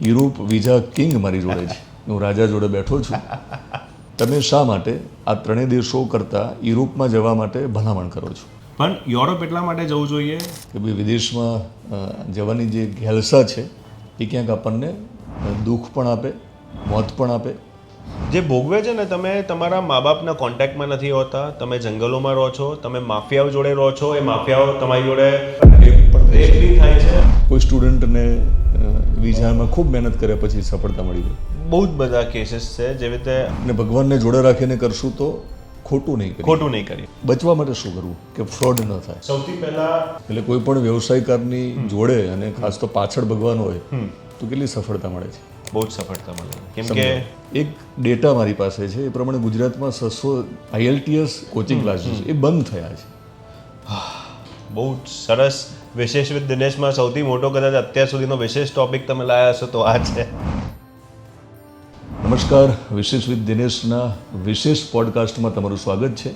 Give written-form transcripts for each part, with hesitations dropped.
Europe visa king મારી જોડે છે, હું રાજા જોડે બેઠો છું. તમે શા માટે આ ત્રણેય દેશો કરતાં યુરોપમાં જવા માટે ભલામણ કરો છો? પણ યુરોપ એટલા માટે જવું જોઈએ કે ભાઈ વિદેશમાં જવાની જે ઘેલસા છે એ ક્યાંક આપણને દુઃખ પણ આપે, મોત પણ આપે. જે ભોગવે છે ને, તમે તમારા મા બાપના કોન્ટેક્ટમાં નથી હોતા, તમે જંગલોમાં રહો છો, તમે માફિયાઓ જોડે રહો છો, એ માફિયાઓ તમારી જોડે રેપ બી થાય છે. કોઈ સ્ટુડન્ટને વિઝામાં ખૂબ મહેનત કર્યા પછી સફળતા મળી ગઈ. બહુ જ બધા કેસીસ છે જેવી રીતે. અને ભગવાનને જોડે રાખીને કરશું તો ખોટું નહીં કરીએ. ખોટું નહીં કરીએ. બચવા માટે શું કરવું કે ફ્રોડ ન થાય? સૌથી પહેલા એટલે કોઈ પણ વ્યવસાયકારની જોડે અને ખાસ તો પાછળ ભગવાન હોય તો કેટલી સફળતા મળે છે. બહુ જ સફળતા મળે, કેમ કે એક ડેટા મારી પાસે છે એ પ્રમાણે ગુજરાતમાં 600 IELTS કોચિંગ ક્લાસીસ એ બંધ થયા છે. બહુ જ સરસ. વિશેષ વિથ દિનેશમાં સૌથી મોટો કદાચ અત્યાર સુધીનો વિશેષ ટોપિક તમે લાયા હશો તો આ છે. નમસ્કાર, વિશેષ વિથ દિનેશના વિશેષ પોડકાસ્ટમાં તમારું સ્વાગત છે.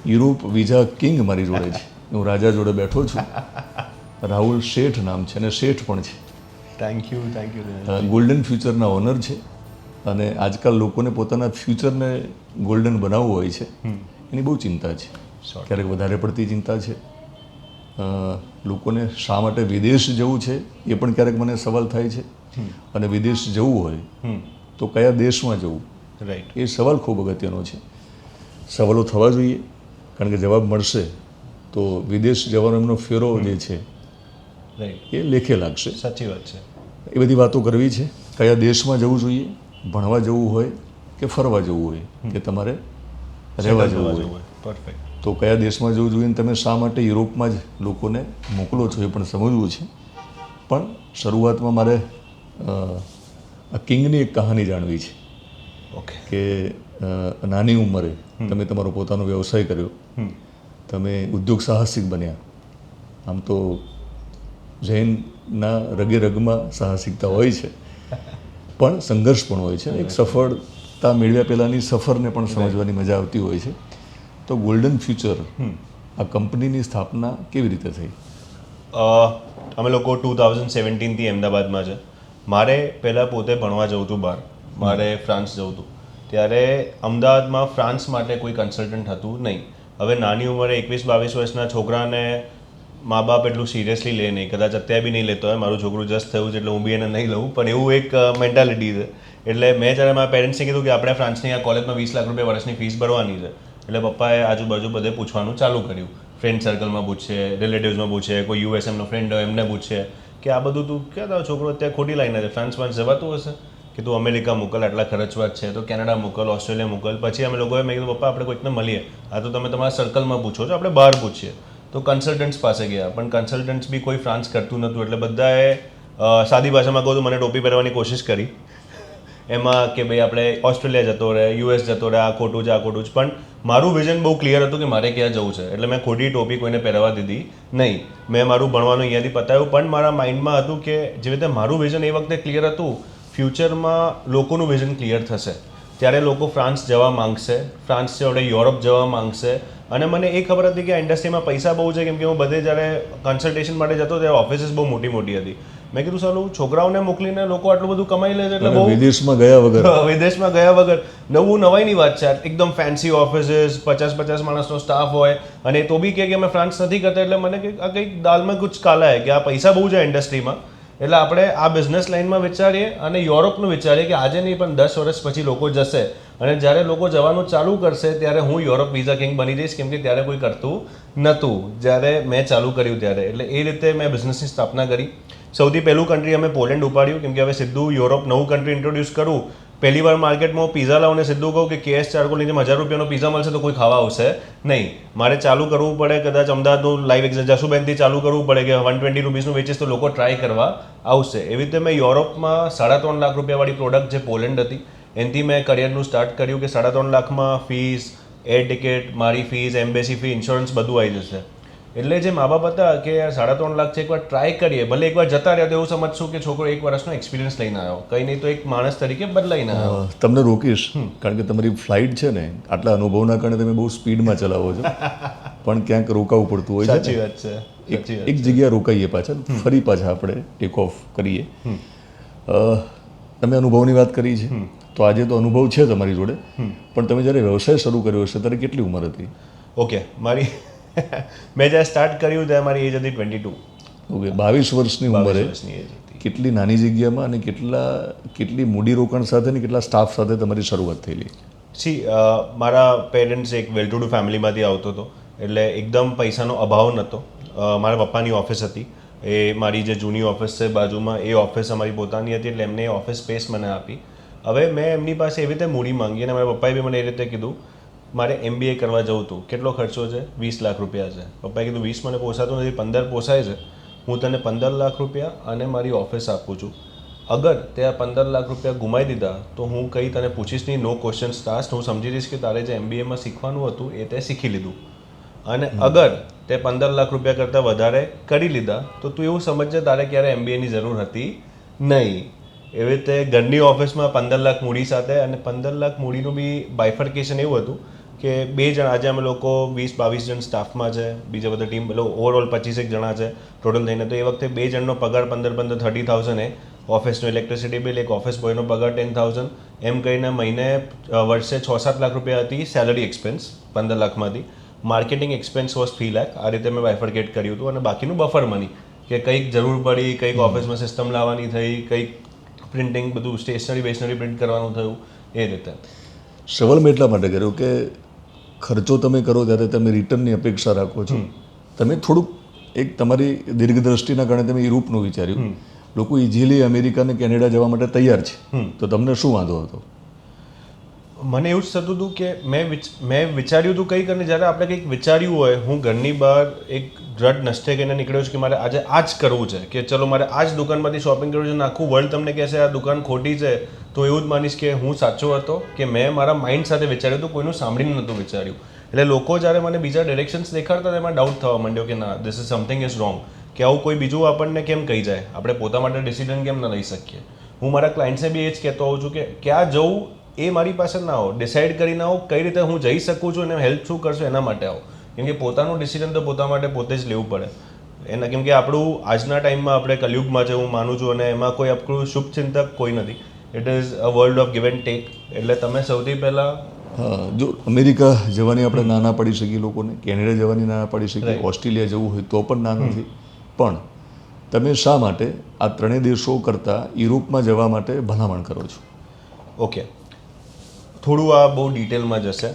યુરોપ વિઝા કિંગ મારી જોડે છે, હું રાજા જોડે બેઠો છું. રાહુલ શેઠ નામ છે અને શેઠ પણ છે. Thank you. ગોલ્ડન ફ્યુચરના ઓનર છે અને આજકાલ લોકોને પોતાના ફ્યુચરને ગોલ્ડન બનાવવું હોય છે એની બહુ ચિંતા છે. ક્યારેક વધારે પડતી ચિંતા છે. લોકોને શા માટે વિદેશ જવું છે એ પણ ક્યારેક મને સવાલ થાય છે. અને વિદેશ જવું હોય તો કયા દેશમાં જવું, રાઈટ, એ સવાલ ખૂબ અગત્યનો છે. સવાલો થવા જોઈએ, કારણ કે જવાબ મળશે તો વિદેશ જવાનો એમનો ફેરો જે છે રાઈટ, એ લેખે લાગશે. સાચી વાત છે. એ બધી વાતો કરવી છે. કયા દેશમાં જવું જોઈએ, ભણવા જવું હોય કે ફરવા જવું હોય કે તમારે રહેવા જવું હોય, પરફેક્ટ, તો કયા દેશમાં જવું જોઈએ, તમે શા માટે યુરોપમાં જ લોકોને મોકલો છો એ પણ સમજવું છે. પણ શરૂઆતમાં મારે આ કિંગની એક કહાની જાણવી છે. ઓકે. કે નાની ઉંમરે તમે તમારો પોતાનો વ્યવસાય કર્યો, તમે ઉદ્યોગ સાહસિક બન્યા. આમ તો જૈનના રગે રગમાં સાહસિકતા હોય છે, પણ સંઘર્ષ પણ હોય છે. એક સફળતા મેળવ્યા પહેલાંની સફરને પણ સમજવાની મજા આવતી હોય છે. તો ગોલ્ડન ફ્યુચર આ કંપનીની સ્થાપના કેવી રીતે થઈ? અમે લોકો 2017થી અમદાવાદમાં છે. મારે પહેલાં પોતે ભણવા જવું હતું બહાર, મારે ફ્રાન્સ જવું હતું. ત્યારે અમદાવાદમાં ફ્રાન્સ માટે કોઈ કન્સલ્ટન્ટ હતું નહીં. હવે નાની ઉંમરે 21-22 વર્ષના છોકરાને મા બાપ એટલું સિરિયસલી લે નહીં, કદાચ અત્યારે બી નહીં લેતો હોય. મારું છોકરું જસ્ટ થયું છે એટલે હું બી એને નહીં લઉં, પણ એવું એક મેન્ટાલિટી છે. એટલે મેં જ્યારે મારા પેરેન્ટ્સને કીધું કે આપણે ફ્રાન્સની આ કોલેજમાં 20 લાખ રૂપિયા વર્ષની ફીસ ભરવાની છે, એટલે પપ્પાએ આજુબાજુ બધે પૂછવાનું ચાલુ કર્યું. ફ્રેન્ડ સર્કલમાં પૂછે, રિલેટિવ્સમાં પૂછે, કોઈ USMનો ફ્રેન્ડ હોય એમને પૂછે કે આ બધું તું ક્યાં તારો છોકરો અત્યારે ખોટી લાઈને છે, ફ્રાન્સમાં જવાતું હશે કે તું અમેરિકા મોકલ, આટલા ખર્ચવા જ છે, તો કેનેડા મોકલ, ઓસ્ટ્રેલિયા મોકલ. પછી અમે લોકોએ મેં કીધું પપ્પા આપણે કોઈકને મળીએ, આ તો તમે તમારા સર્કલમાં પૂછો છો, આપણે બહાર પૂછીએ. તો કન્સલ્ટન્ટ્સ પાસે ગયા, પણ કન્સલ્ટન્ટ્સ બી કોઈ ફ્રાન્સ કરતું નહોતું. એટલે બધાએ સાદી ભાષામાં કહું તો મને ટોપી પહેરવાની કોશિશ કરી એમાં કે ભાઈ આપણે ઓસ્ટ્રેલિયા જતો રહે, US જતો રહે, આ ખોટું છે, આ ખોટું છે. પણ મારું વિઝન બહુ ક્લિયર હતું કે મારે ક્યાં જવું છે. એટલે મેં ખોટી ટોપી કોઈને પહેરવા દીધી નહીં. મેં મારું ભણવાનું અહીંયાથી પતાવ્યું, પણ મારા માઇન્ડમાં હતું કે જેવી રીતે મારું વિઝન એ વખતે ક્લિયર હતું, ફ્યુચરમાં લોકોનું વિઝન ક્લિયર થશે ત્યારે લોકો ફ્રાન્સ જવા માંગશે, ફ્રાન્સ છે વડે યુરોપ જવા માંગશે. અને મને એ ખબર હતી કે આ ઇન્ડસ્ટ્રીમાં પૈસા બહુ છે, કેમ કે હું બધે જ્યારે કન્સલ્ટેશન માટે જતો ત્યારે ઓફિસીસ બહુ મોટી મોટી હતી. મેં કીધું સાલું છોકરાઓને મોકલીને લોકો આટલું બધું કમાઈ લે છે એટલે બહુ વિદેશમાં ગયા વગર નવાઈની વાત છે. એકદમ ફેન્સી ઓફિસીસ, 50 માણસનો સ્ટાફ હોય, અને તો બી કે અમે ફ્રાન્સ નથી કરતા. એટલે મને કે આ કંઈક દાલમાં કુછ કાલા હે, કે આ પૈસા બહુ છે ઇન્ડસ્ટ્રીમાં. એટલે આપણે આ બિઝનેસ લાઇનમાં વિચારીએ અને યુરોપનું વિચારીએ કે આજે નહીં પણ 10 વર્ષ પછી લોકો જશે. અને જ્યારે લોકો જવાનું ચાલુ કરશે ત્યારે હું યુરોપ વિઝા કિંગ બની જઈશ, કેમ કે ત્યારે કોઈ કરતું નહોતું જ્યારે મેં ચાલુ કર્યું ત્યારે. એટલે એ રીતે મેં બિઝનેસની સ્થાપના કરી. સૌથી પહેલું કન્ટ્રી અમે પોલેન્ડ ઉપાડ્યું, કેમ કે હવે સીધું યુરોપ નવું કન્ટ્રી ઇન્ટ્રોડ્યુસ કરું. પહેલી વાર માર્કેટમાં પીઝા લાવને સીધું કહું કે KS ચારકોલ નીચે 1000 રૂપિયાનો પીઝા મળશે તો કોઈ ખાવા આવશે નહીં. મારે ચાલુ કરવું પડે, કદાચ અમદાવાદનું લાઈવ જસુબેનથી ચાલુ કરવું પડે કે 120 રૂપીસનું વેચીશ તો લોકો ટ્રાય કરવા આવશે. એવી રીતે મેં યુરોપમાં 3.5 લાખ રૂપિયાવાળી પ્રોડક્ટ જે પોલેન્ડ હતી એનાથી મેં કરિયરનું સ્ટાર્ટ કર્યું કે 3.5 લાખમાં ફીસ, એર ટિકિટ, મારી ફીસ, એમ્બેસી ફી, ઇન્સ્યોરન્સ બધું આવી જશે. એટલે જે મા બાપ હતા કે 3.5 લાખ છે, એકવાર ટ્રાય કરીએ, ભલે એકવાર જતા રહ્યા તો એવું સમજશું કે છોકરો 1 વર્ષનો એક્સપિરિયન્સ લઈને આવ્યો, કંઈ નહીં તો એક માણસ તરીકે બદલાઈને આવ્યો. તમને રોકીશ, કારણ કે તમારી ફ્લાઇટ છે ને, આટલા અનુભવના કારણે તમે બહુ સ્પીડમાં ચલાવો છો, પણ ક્યાંક રોકાવું પડતું હોય છે. સાચી વાત છે. એક જગ્યાએ રોકાઈએ પાછા, ફરી પાછા આપણે ટેક ઓફ કરીએ. તમે અનુભવની વાત કરી છે, તો આજે તો અનુભવ છે તમારી જોડે, પણ તમે જ્યારે વ્યવસાય શરૂ કર્યો હશે ત્યારે કેટલી ઉંમર હતી? ઓકે, મારી મેં જ્યારે સ્ટાર્ટ કર્યું ત્યારે મારી એજ હતી 22. ઓકે, 22 વર્ષની ઉંમરે વર્ષની એજ હતી. કેટલી નાની જગ્યામાં અને કેટલી મૂડીરોકાણ સાથે અને કેટલા સ્ટાફ સાથે તમારી શરૂઆત થયેલી? મારા પેરેન્ટ્સ એક વેલ ટુ ડુ ફેમિલીમાંથી આવતો હતો, એટલે એકદમ પૈસાનો અભાવ નહોતો. મારા પપ્પાની ઓફિસ હતી, એ મારી જે જૂની ઓફિસ છે બાજુમાં, એ ઓફિસ અમારી પોતાની હતી, એટલે એમને એ ઓફિસ સ્પેસ મને આપી. હવે મેં એમની પાસે એવી રીતે મૂડી માંગી અને મારા પપ્પાએ બી મને એ રીતે કીધું, મારે MBA કરવા જવું હતું, કેટલો ખર્ચો છે? 20 લાખ રૂપિયા છે. પપ્પાએ કીધું 20 મને પોસાતું નથી, 15 પોસાય છે, હું તને 15 લાખ રૂપિયા અને મારી ઓફિસ આપું છું. અગર તે આ 15 લાખ રૂપિયા ગુમાવી દીધા તો હું કંઈ તને પૂછીશ નહીં, નો ક્વેશ્ચન્સ આસ્ક્ડ, હું સમજી જઈશ કે તારે જે MBAમાં શીખવાનું હતું એ તે શીખી લીધું. અને અગર તે 15 લાખ રૂપિયા કરતાં વધારે કરી લીધા તો તું એવું સમજજે તારે ક્યારે MBAની જરૂર હતી નહીં. એવી રીતે ઘરની ઓફિસમાં 15 લાખ મૂડી સાથે, અને 15 લાખ મૂડીનું બી બાયફર્કેશન એવું હતું કે 2 જણ, આજે અમે લોકો 20-22 જણ સ્ટાફમાં છે, બીજા બધા ટીમ ઓવરઓલ 25 જણા છે ટોટલ થઈને. તો એ વખતે 2 જણનો પગાર 15 30,000 એ ઓફિસનો ઇલેક્ટ્રિસિટી બિલ, એક ઓફિસ બોયનો પગાર 10,000, એમ કહીને મહિને વર્ષે 6-7 લાખ રૂપિયા હતી સેલરી એક્સપેન્સ 15 લાખમાંથી. Marketing expense was 3 lakh. આ રીતે મેં બાયફર્કેટ કર્યું હતું. અને બાકીનું બફર મની, કે કંઈક જરૂર પડી, કંઈક ઓફિસમાં સિસ્ટમ લાવવાની થઈ, કંઈક પ્રિન્ટિંગ, બધું સ્ટેશનરી પ્રિન્ટ કરવાનું થયું, એ રીતે. સવાલ મેં એટલા માટે કર્યો કે ખર્ચો તમે કરો ત્યારે તમે રિટર્નની અપેક્ષા રાખો છો. તમે થોડુંક એક તમારી દીર્ઘદ્રષ્ટિના કારણે તમે યુરોપનું વિચાર્યું. લોકો ઇઝીલી અમેરિકા અને કેનેડા જવા માટે તૈયાર છે, તો તમને શું વાંધો હતો? મને એવું જ થતું હતું કે મેં વિચાર્યું હતું કંઈક, અને જ્યારે આપણે કંઈક વિચાર્યું હોય, હું ઘરની બહાર એક દ્રઢ નષ્ટે કહીને નીકળ્યો છું કે મારે આજે આ જ કરવું છે, કે ચલો મારે આ જ દુકાનમાંથી શોપિંગ કરવું છે, અને આખું વર્લ્ડ તમને કહેશે આ દુકાન ખોટી છે, તો એવું જ માનીશ કે હું સાચો હતો, કે મેં મારા માઇન્ડ સાથે વિચાર્યું હતું, કોઈનું સાંભળીને નહોતું વિચાર્યું. એટલે લોકો જ્યારે મને બીજા ડિરેક્શન્સ દેખાડતા એમાં ડાઉટ થવા માંડ્યો કે ના, this is something is wrong, કે આવું કોઈ બીજું આપણને કેમ કહી જાય, આપણે પોતા માટે ડિસિઝન કેમ ના લઈ શકીએ. હું મારા ક્લાયન્ટ્સને બી એ જ કહેતો હોઉં છું કે ક્યાં જવું એ મારી પાસે ના આવો, ડિસાઇડ કરીને આવો કઈ રીતે હું જઈ શકું છું અને હેલ્પ શું કરશું એના માટે આવો. કેમ કે પોતાનું ડિસિઝન તો પોતા માટે પોતે જ લેવું પડે એના. કેમ કે આપણું આજના ટાઈમમાં આપણે કલયુગમાં છે, હું માનું છું, અને એમાં કોઈ આપણું શુભ ચિંતક કોઈ નથી. It is a world of give and take. એટલે તમે સૌથી પહેલાં જો અમેરિકા જવાની આપણે ના ના પાડી શકીએ લોકોને, કેનેડા જવાની ના પાડી શકીએ, ઓસ્ટ્રેલિયા જવું હોય તો પણ ના નથી, પણ તમે શા માટે આ ત્રણેય દેશો કરતાં યુરોપમાં જવા માટે ભલામણ કરો છો? ઓકે, થોડું આ બહુ ડિટેલમાં જશે.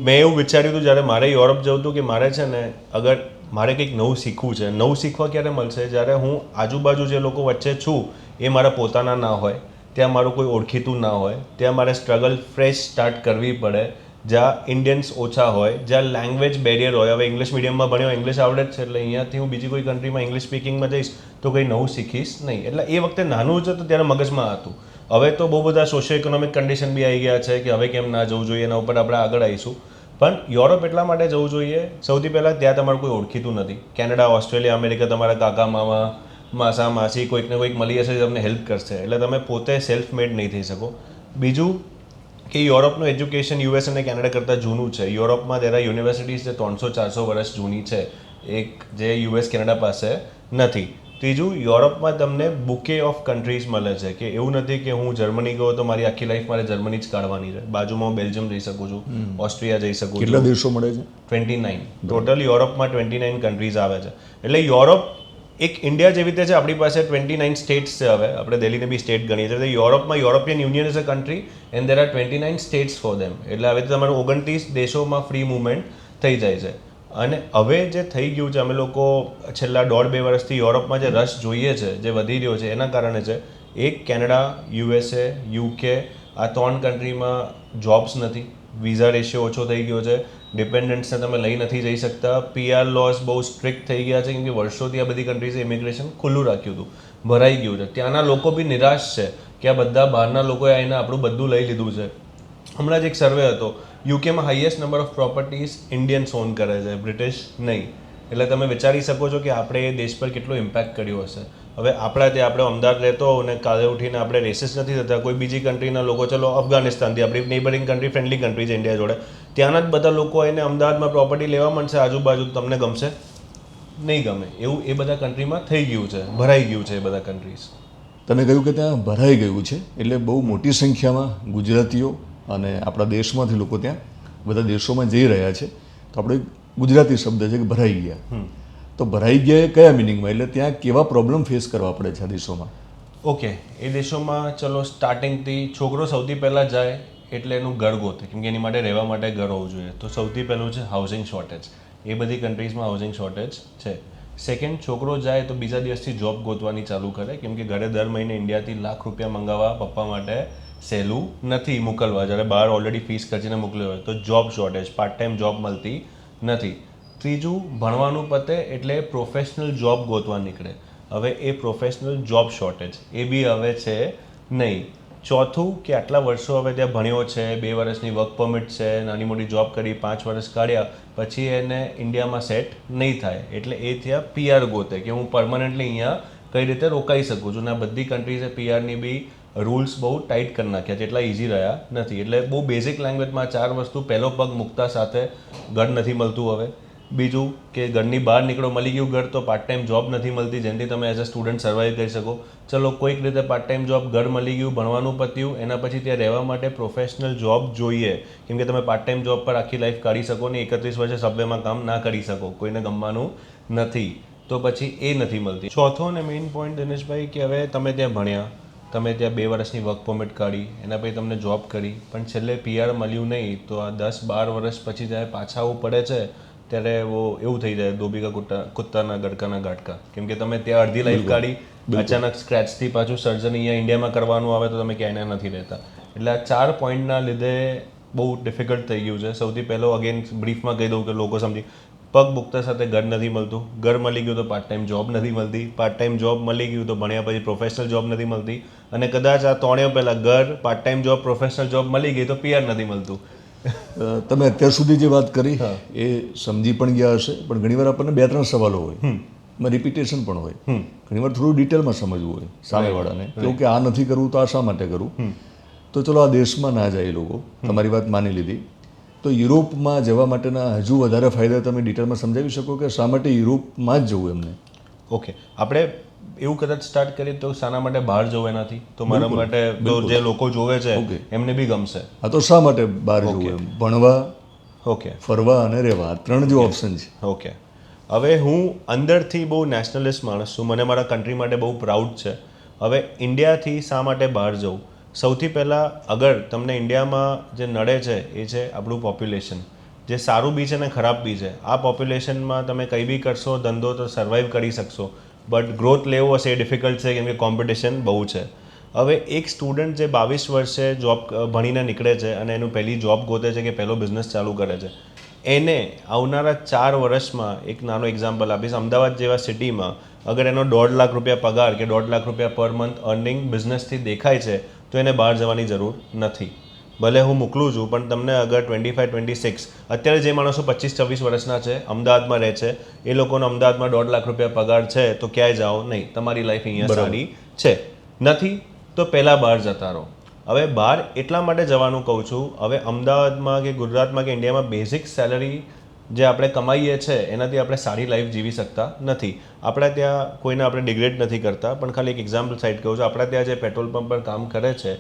મેં એવું વિચાર્યું હતું જ્યારે મારે યુરોપ જવું હતું કે મારે છે ને, અગર મારે કંઈક નવું શીખવું છે, નવું શીખવા ક્યારે મળશે? જ્યારે હું આજુબાજુ જે લોકો વચ્ચે છું એ મારા પોતાના ના હોય, ત્યાં મારું કોઈ ઓળખીતું ના હોય, ત્યાં મારે સ્ટ્રગલ ફ્રેશ સ્ટાર્ટ કરવી પડે, જ્યાં ઇન્ડિયન્સ ઓછા હોય, જ્યાં લેંગ્વેજ બેરિયર હોય. હવે ઇંગ્લિશ મીડિયમમાં ભણ્યો, ઇંગ્લિશ આવડે જ છે, એટલે અહીંયાથી હું બીજી કોઈ કન્ટ્રીમાં ઇંગ્લિશ સ્પીકિંગમાં જઈશ તો કંઈ નવું શીખીશ નહીં. એટલે એ વખતે નાનું છે તો ત્યારે મગજમાં હતું. હવે તો બહુ બધા સોશિયો ઇકોનોમિક કન્ડિશન બી આવી ગયા છે કે હવે કેમ ના જવું જોઈએ, એના ઉપર આપણે આગળ આવીશું. પણ યુરોપ એટલા માટે જવું જોઈએ, સૌથી પહેલાં ત્યાં તમારું કોઈ ઓળખીતું નથી. કેનેડા, ઓસ્ટ્રેલિયા, અમેરિકા તમારા કાકા મામા, માસા માસી, કોઈક ને કોઈક મળી હશે, તમને હેલ્પ કરશે, એટલે તમે પોતે સેલ્ફ મેડ નહીં થઈ શકો. બીજું કે યુરોપનું એજ્યુકેશન US અને કેનેડા કરતાં જૂનું છે. યુરોપમાં there are યુનિવર્સિટીઝ જે 300-400 વર્ષ જૂની છે, એક જે US કેનેડા પાસે નથી. ત્રીજું, યુરોપમાં તમને બુકે ઓફ કન્ટ્રીઝ મળે છે, કે એવું નથી કે હું જર્મની ગયો તો મારી આખી લાઈફ મારે જર્મની જ કાઢવાની છે. બાજુમાં હું બેલ્જિયમ જઈ શકું છું, ઓસ્ટ્રિયા જઈ શકું છું. કેટલા દેશો મળે છે? 29. ટોટલ યુરોપમાં 29 કન્ટ્રીઝ આવે છે. એટલે યુરોપ એક ઇન્ડિયા જેવી રીતે છે, આપણી પાસે 29 સ્ટેટ્સ છે. હવે આપણે દિલ્હીને બી સ્ટેટ ગણીએ છીએ. યુરોપમાં European union is a country and there are 29 states for them. એટલે હવે તમારું 29 દેશોમાં ફ્રી મુવમેન્ટ થઈ જાય છે. અને હવે જે થઈ ગયું છે, અમે લોકો છેલ્લા 1.5-2 વર્ષથી યુરોપમાં જે રસ જોઈએ છે, જે વધી રહ્યો છે, એના કારણે છે. એક, કેનેડા, USA, UK, આ 3 કન્ટ્રીમાં જોબ્સ નથી, વિઝા રેશિયો ઓછો થઈ ગયો છે, ડિપેન્ડન્ટ્સને તમે લઈ નથી જઈ શકતા, PR લોસ બહુ સ્ટ્રિક્ટ થઈ ગયા છે, કેમ કે વર્ષોથી આ બધી કન્ટ્રીઝે ઇમિગ્રેશન ખુલ્લું રાખ્યું હતું, ભરાઈ ગયું છે. ત્યાંના લોકો બી નિરાશ છે કે આ બધા બહારના લોકોએ આવીને આપણું બધું લઈ લીધું છે. હમણાં જ એક સર્વે હતો, યુકેમાં highest number of properties Indians own કરે છે, બ્રિટિશ નહીં. એટલે તમે વિચારી શકો છો કે આપણે એ દેશ પર કેટલો ઇમ્પેક્ટ કર્યો હશે. હવે આપણા ત્યાં આપણે અમદાવાદ રહેતો અને કાલે ઉઠીને આપણે રેસિસ્ટ નથી થતા, કોઈ બીજી કન્ટ્રીના લોકો, ચલો અફઘાનિસ્તાનથી, આપણી નેબરિંગ કન્ટ્રી, ફ્રેન્ડલી કન્ટ્રી છે ઇન્ડિયા જોડે, ત્યાંના જ બધા લોકો આવીને અમદાવાદમાં પ્રોપર્ટી લેવા માંડશે આજુબાજુ, તમને ગમશે નહીં? ગમે. એવું એ બધા કન્ટ્રીમાં થઈ ગયું છે, ભરાઈ ગયું છે એ બધા કન્ટ્રીઝ. તમે કહ્યું કે ત્યાં ભરાઈ ગયું છે, એટલે બહુ મોટી સંખ્યામાં ગુજરાતીઓ અને આપણા દેશમાંથી લોકો ત્યાં બધા દેશોમાં જઈ રહ્યા છે. તો આપણે ગુજરાતી શબ્દ છે કે ભરાઈ ગયા. તો ભરાઈ ગયા એ કયા મિનિંગમાં, એટલે ત્યાં કેવા પ્રોબ્લેમ ફેસ કરવા પડે છે આ દેશોમાં? ઓકે, એ દેશોમાં ચલો સ્ટાર્ટિંગથી છોકરો સૌથી પહેલાં જાય એટલે એનું ઘર ગોતે, કેમ કે એની માટે રહેવા માટે ઘર હોવું જોઈએ. તો સૌથી પહેલું છે હાઉસિંગ શોર્ટેજ. એ બધી કન્ટ્રીઝમાં હાઉસિંગ શોર્ટેજ છે. સેકન્ડ, છોકરો જાય તો બીજા દિવસથી જોબ ગોતવાની ચાલુ કરે, કેમ કે ઘરે દર મહિને ઇન્ડિયાથી લાખ રૂપિયા મંગાવવા પપ્પા માટે સહેલું નથી મોકલવા, જ્યારે બહાર ઓલરેડી ફીસ ખર્ચીને મોકલ્યો હોય. તો job shortage, part time job મળતી નથી. ત્રીજું, ભણવાનું પતે એટલે પ્રોફેશનલ જોબ ગોતવા નીકળે. હવે એ પ્રોફેશનલ જોબ શોર્ટેજ એ બી હવે છે નહીં. ચોથું, કે આટલા વર્ષો હવે ત્યાં ભણ્યો છે, 2 વર્ષની વર્ક પરમિટ છે, નાની મોટી જોબ કરી, 5 વર્ષ કાઢ્યા, પછી એને ઇન્ડિયામાં સેટ નહીં થાય, એટલે એ ત્યાં PR ગોતે કે હું પરમનન્ટલી અહીંયા કઈ રીતે રોકાઈ શકું છું. ને આ બધી કન્ટ્રીઝે PRની બી રૂલ્સ બહુ ટાઈટ કરી નાખ્યા છે, એટલા ઇઝી રહ્યા નથી. એટલે બહુ બેઝિક લેંગ્વેજમાં 4 વસ્તુ. પહેલો પગ મૂકતા સાથે ઘર નથી મળતું હવે. બીજું, કે ઘરની બહાર નીકળો, મળી ગયું ઘર, તો પાર્ટ ટાઈમ જોબ નથી મળતી જેનાથી તમે એઝ અ સ્ટુડન્ટ સર્વાઈવ કરી શકો. ચલો કોઈક રીતે પાર્ટ ટાઈમ જોબ, ઘર મળી ગયું, ભણવાનું પત્યું, એના પછી ત્યાં રહેવા માટે પ્રોફેશનલ જોબ જોઈએ, કેમ કે તમે પાર્ટ ટાઈમ જોબ પર આખી લાઈફ કાઢી શકો ને 31 વર્ષે સબવેમાં કામ ના કરી શકો, કોઈને ગમવાનું નથી, તો પછી એ નથી મળતી. ચોથો અને મેઇન પોઈન્ટ દિનેશભાઈ, કે હવે તમે ત્યાં ભણ્યા, તમે ત્યાં 2 વર્ષની વર્ક પરમિટ કાઢી, એના પછી તમને જોબ કરી, પણ છેલ્લે PR મળ્યું નહીં, તો આ 10-12 વર્ષ પછી જ્યારે પાછા આવવું પડે છે ત્યારે એવું થઈ જાય, ધોબીકા કુત્તાના ગડકાના ગાટકા, કેમ કે તમે ત્યાં અડધી લાઈફ કાઢી, અચાનક સ્ક્રેચથી પાછું સર્જન અહીંયા ઇન્ડિયામાં કરવાનું આવે તો તમે ક્યાંય નથી રહેતા. એટલે આ 4 પોઈન્ટના લીધે બહુ ડિફિકલ્ટ થઈ ગયું છે. સૌથી પહેલો અગેન બ્રીફમાં કહી દઉં કે લોકો સમજી, પગ મૂકતા સાથે ઘર નથી મળતું, ઘર મળી ગયું તો પાર્ટ ટાઈમ જોબ નથી મળતી, પાર્ટ ટાઈમ જોબ મળી ગયું તો ભણ્યા પછી પ્રોફેશનલ જોબ નથી મળતી, અને કદાચ આ 3 પહેલાં ઘર, part time job, professional job મળી ગઈ તો PR નથી મળતું. તમે અત્યાર સુધી જે વાત કરી એ સમજી પણ ગયા હશે, પણ ઘણીવાર આપણને 2-3 સવાલો હોય, એમાં રિપીટેશન પણ હોય. ઘણીવાર થોડું ડિટેલમાં સમજવું હોય સામેવાળાને, કેવું કે આ નથી કરવું તો આ શા માટે કરવું. તો ચલો આ દેશમાં ના જાય એ લોકો, તમારી વાત માની લીધી, તો યુરોપમાં જવા માટેના હજુ વધારે ફાયદા તમે ડિટેલમાં સમજાવી શકો કે શા માટે યુરોપમાં જ જવું એમને? ઓકે, આપણે એવું કદાચ સ્ટાર્ટ કરીએ તો શાના માટે બહાર જવું એનાથી, તો મારા માટે તો જે લોકો જોવે છે એમને બી ગમશે. હા, તો શા માટે બહાર જવું એમ? ભણવા, ઓકે, ફરવા અને રહેવા, 3 જે ઓપ્શન છે. ઓકે, હવે હું અંદરથી બહુ નેશનલિસ્ટ માણસ છું, મને મારા કન્ટ્રી માટે બહુ પ્રાઉડ છે. હવે ઇન્ડિયાથી શા માટે બહાર જવું? સૌથી પહેલાં, અગર તમને ઇન્ડિયામાં જે નડે છે એ છે આપણું પોપ્યુલેશન, જે સારું બી છે ને ખરાબ બી છે. આ પોપ્યુલેશનમાં તમે કંઈ બી કરશો ધંધો તો સર્વાઈવ કરી શકશો, બટ ગ્રોથ લેવો હશે એ ડિફિકલ્ટ છે, કેમ કે કોમ્પિટિશન બહુ છે. હવે એક સ્ટુડન્ટ જે 22 વર્ષે જોબ ભણીને નીકળે છે અને એનું પહેલી જોબ ગોતે છે કે પહેલો બિઝનેસ ચાલુ કરે છે, એને આવનારા 4 વર્ષમાં, એક નાનો એક્ઝામ્પલ આપીશ, અમદાવાદ જેવા સિટીમાં અગર એનો 1.5 લાખ રૂપિયા પગાર કે 1.5 લાખ રૂપિયા પર મંથ અર્નિંગ બિઝનેસથી દેખાય છે, તો એને બહાર જવાની જરૂર નથી. ભલે હું મોકલું છું, પણ તમને અગર 25-26, અત્યારે જે માણસો 25-26 વર્ષના છે, અમદાવાદમાં રહે છે, એ લોકોનો અમદાવાદમાં 1.5 લાખ રૂપિયા પગાર છે, તો ક્યાંય જાઓ નહીં, તમારી લાઈફ અહીંયા સારી છે. નથી તો પહેલાં બહાર જતા રહો. હવે બહાર એટલા માટે જવાનું કહું છું, હવે અમદાવાદમાં કે ગુજરાતમાં કે ઇન્ડિયામાં બેઝિક સેલરી જે આપણે કમાઈએ છીએ એનાથી આપણે સારી લાઈફ જીવી શકતા નથી. આપણે ત્યાં કોઈને આપણે ડિગ્રેડ નથી કરતા, પણ ખાલી એક એક્ઝામ્પલ સાઇડ કહું છું, આપણે ત્યાં જે પેટ્રોલ પંપ પર કામ કરે છે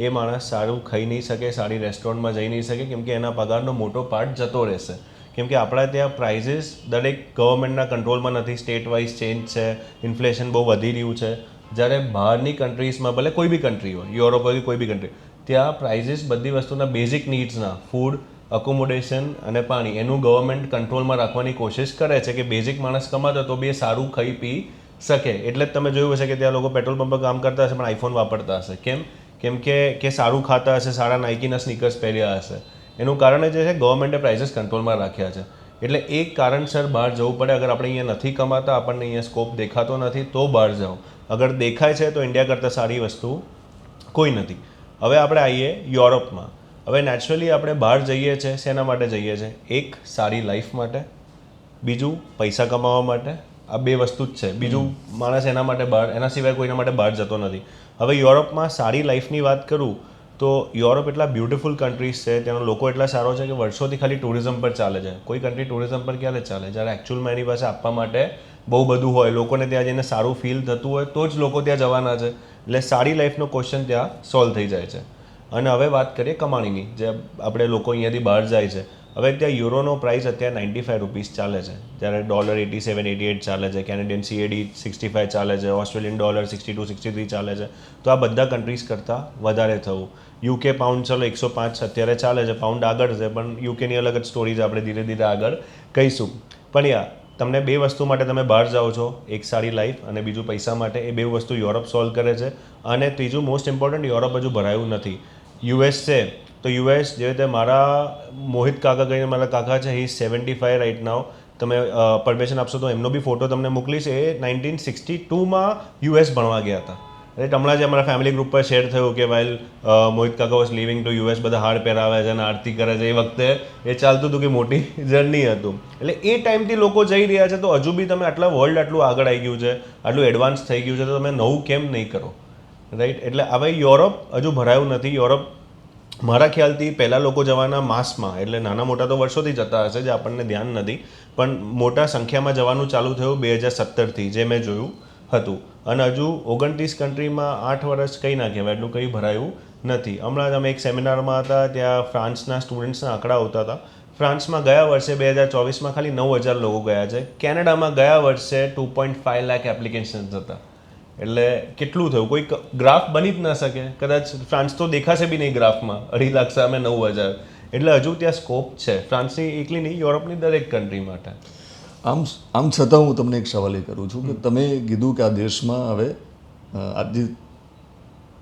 એ માણસ સારું ખાઈ નહીં શકે, સારી રેસ્ટોરન્ટમાં જઈ નહીં શકે, કેમ કે એના પગારનો મોટો પાર્ટ જતો રહેશે. કેમ કે આપણા ત્યાં પ્રાઇઝીસ દરેક ગવર્મેન્ટના કંટ્રોલમાં નથી, સ્ટેટ વાઇઝ ચેન્જ છે, ઇન્ફ્લેશન બહુ વધી રહ્યું છે. જ્યારે બહારની કન્ટ્રીઝમાં, ભલે કોઈ બી કન્ટ્રી હોય, યુરોપ હોય કોઈ બી કન્ટ્રી, ત્યાં પ્રાઇઝીસ બધી વસ્તુના બેઝિક નીડ્સના, ફૂડ, અકોમોડેશન અને પાણી, એનું ગવર્મેન્ટ કંટ્રોલમાં રાખવાની કોશિશ કરે છે કે બેઝિક માણસ કમાતો તો બી એ સારું ખાઈ પી શકે. એટલે જ તમે જોયું હશે કે ત્યાં લોકો પેટ્રોલ પંપ પર કામ કરતા હશે પણ આઈફોન વાપરતા હશે. કેમ કે સારું ખાતા હશે, સારા નાઇકીના સ્નીકર્સ પહેર્યા હશે. એનું કારણ જે છે ગવર્મેન્ટે પ્રાઇઝીસ કંટ્રોલમાં રાખ્યા છે. એટલે એક કારણસર બહાર જવું પડે. અગર આપણે અહીંયા નથી કમાતા, આપણને અહીંયા સ્કોપ દેખાતો નથી, તો બહાર જાઓ. અગર દેખાય છે તો ઇન્ડિયા કરતાં સારી વસ્તુ કોઈ નથી. હવે આપણે આવીએ યુરોપમાં. હવે નેચરલી આપણે બહાર જઈએ છીએ, શેના માટે જઈએ છીએ? એક, સારી લાઈફ માટે, બીજું પૈસા કમાવા માટે. આ 2 વસ્તુ જ છે. બીજું માણસ એના માટે બહાર, એના સિવાય કોઈના માટે બહાર જતો નથી. હવે યુરોપમાં સારી લાઈફની વાત કરું તો યુરોપ એટલા બ્યુટિફુલ કન્ટ્રીઝ છે, ત્યાંનો લોકો એટલા સારો છે કે વર્ષોથી ખાલી ટુરિઝમ પર ચાલે છે. કોઈ કન્ટ્રી ટુરિઝમ પર ક્યારે ચાલે? જ્યારે એકચ્યુઅલમાં એની પાસે આપવા માટે બહુ બધું હોય, લોકોને ત્યાં જઈને સારું ફીલ થતું હોય તો જ લોકો ત્યાં જવાના છે. એટલે સારી લાઈફનો ક્વેશ્ચન ત્યાં સોલ્વ થઈ જાય છે. અને હવે વાત કરીએ કમાણીની, જે આપણે લોકો અહીંયાથી બહાર જાય છે. હવે ત્યાં યુરોનો પ્રાઇસ અત્યારે ₹95 ચાલે છે, જ્યારે $87-88 ચાલે છે, કેનેડિયન CAD 65 ચાલે છે, ઓસ્ટ્રેલિયન ડોલર 62-63 ચાલે છે. તો આ બધા કન્ટ્રીઝ કરતાં વધારે થવું. UK પાઉન્ડ ચલો 105 અત્યારે ચાલે છે, પાઉન્ડ આગળ છે, પણ યુકેની અલગ જ સ્ટોરી છે, આપણે ધીરે ધીરે આગળ કહીશું. પણ તમને બે વસ્તુ માટે તમે બહાર જાઓ છો, એક સારી લાઈફ અને બીજું પૈસા માટે. એ બે વસ્તુ યુરોપ સોલ્વ કરે છે. અને ત્રીજું મોસ્ટ ઇમ્પોર્ટન્ટ, યુરોપ હજુ ભરાયું નથી. US છે તો US જે રીતે મારા મોહિત કાકા કહીને મારા કાકા છે, હી 75 રાઇટ નાવ. તમે પરમિશન આપશો તો એમનો બી ફોટો તમને મોકલીશ. એ 1962માં US ભણવા ગયા હતા. રાઈટ, હમણાં જ અમારા ફેમિલી ગ્રુપ પર શેર થયું કે વાઇલ મોહિત કાકા વોઝ લિવિંગ ટુ US, બધા હાર પહેરાવે છે અને આરતી કરે છે. એ વખતે એ ચાલતું હતું કે મોટી જર્ની હતું. એટલે એ ટાઈમથી લોકો જઈ રહ્યા છે. તો હજુ બી તમે આટલા વર્લ્ડ આટલું આગળ આવી ગયું છે, આટલું એડવાન્સ થઈ ગયું છે, તો તમે નવું કેમ નહીં કરો? રાઈટ, એટલે હવે યુરોપ હજુ ભરાયું નથી. યુરોપ મારા ખ્યાલથી પહેલાં લોકો જવાના માસમાં, એટલે નાના મોટા તો વર્ષોથી જતા હશે, જે આપણને ધ્યાન નથી, પણ મોટા સંખ્યામાં જવાનું ચાલુ થયું 2017થી, જે મેં જોયું હતું. અને હજુ 29 કન્ટ્રીમાં 8 વર્ષ કંઈ ના કહેવાય, એટલું કંઈ ભરાયું નથી. હમણાં જ અમે એક સેમિનારમાં હતા, ત્યાં ફ્રાન્સના સ્ટુડન્ટ્સના આંકડા આવતા હતા. ફ્રાન્સમાં ગયા વર્ષે 2024માં ખાલી 9,000 લોકો ગયા છે. કેનેડામાં ગયા વર્ષે 2.5 લાખ એપ્લિકેશન્સ હતા. એટલે કેટલું થયું? કોઈ ગ્રાફ બની જ ન શકે. કદાચ ફ્રાન્સ તો દેખાશે બી નહીં ગ્રાફમાં, 2.5 લાખ સામે 9,000. એટલે હજુ ત્યાં સ્કોપ છે, ફ્રાન્સની એકલી નહીં, યુરોપની દરેક કન્ટ્રી માટે. આમ છતાં હું તમને એક સવાલ એ કરું છું કે તમે કીધું કે આ દેશમાં હવે આજે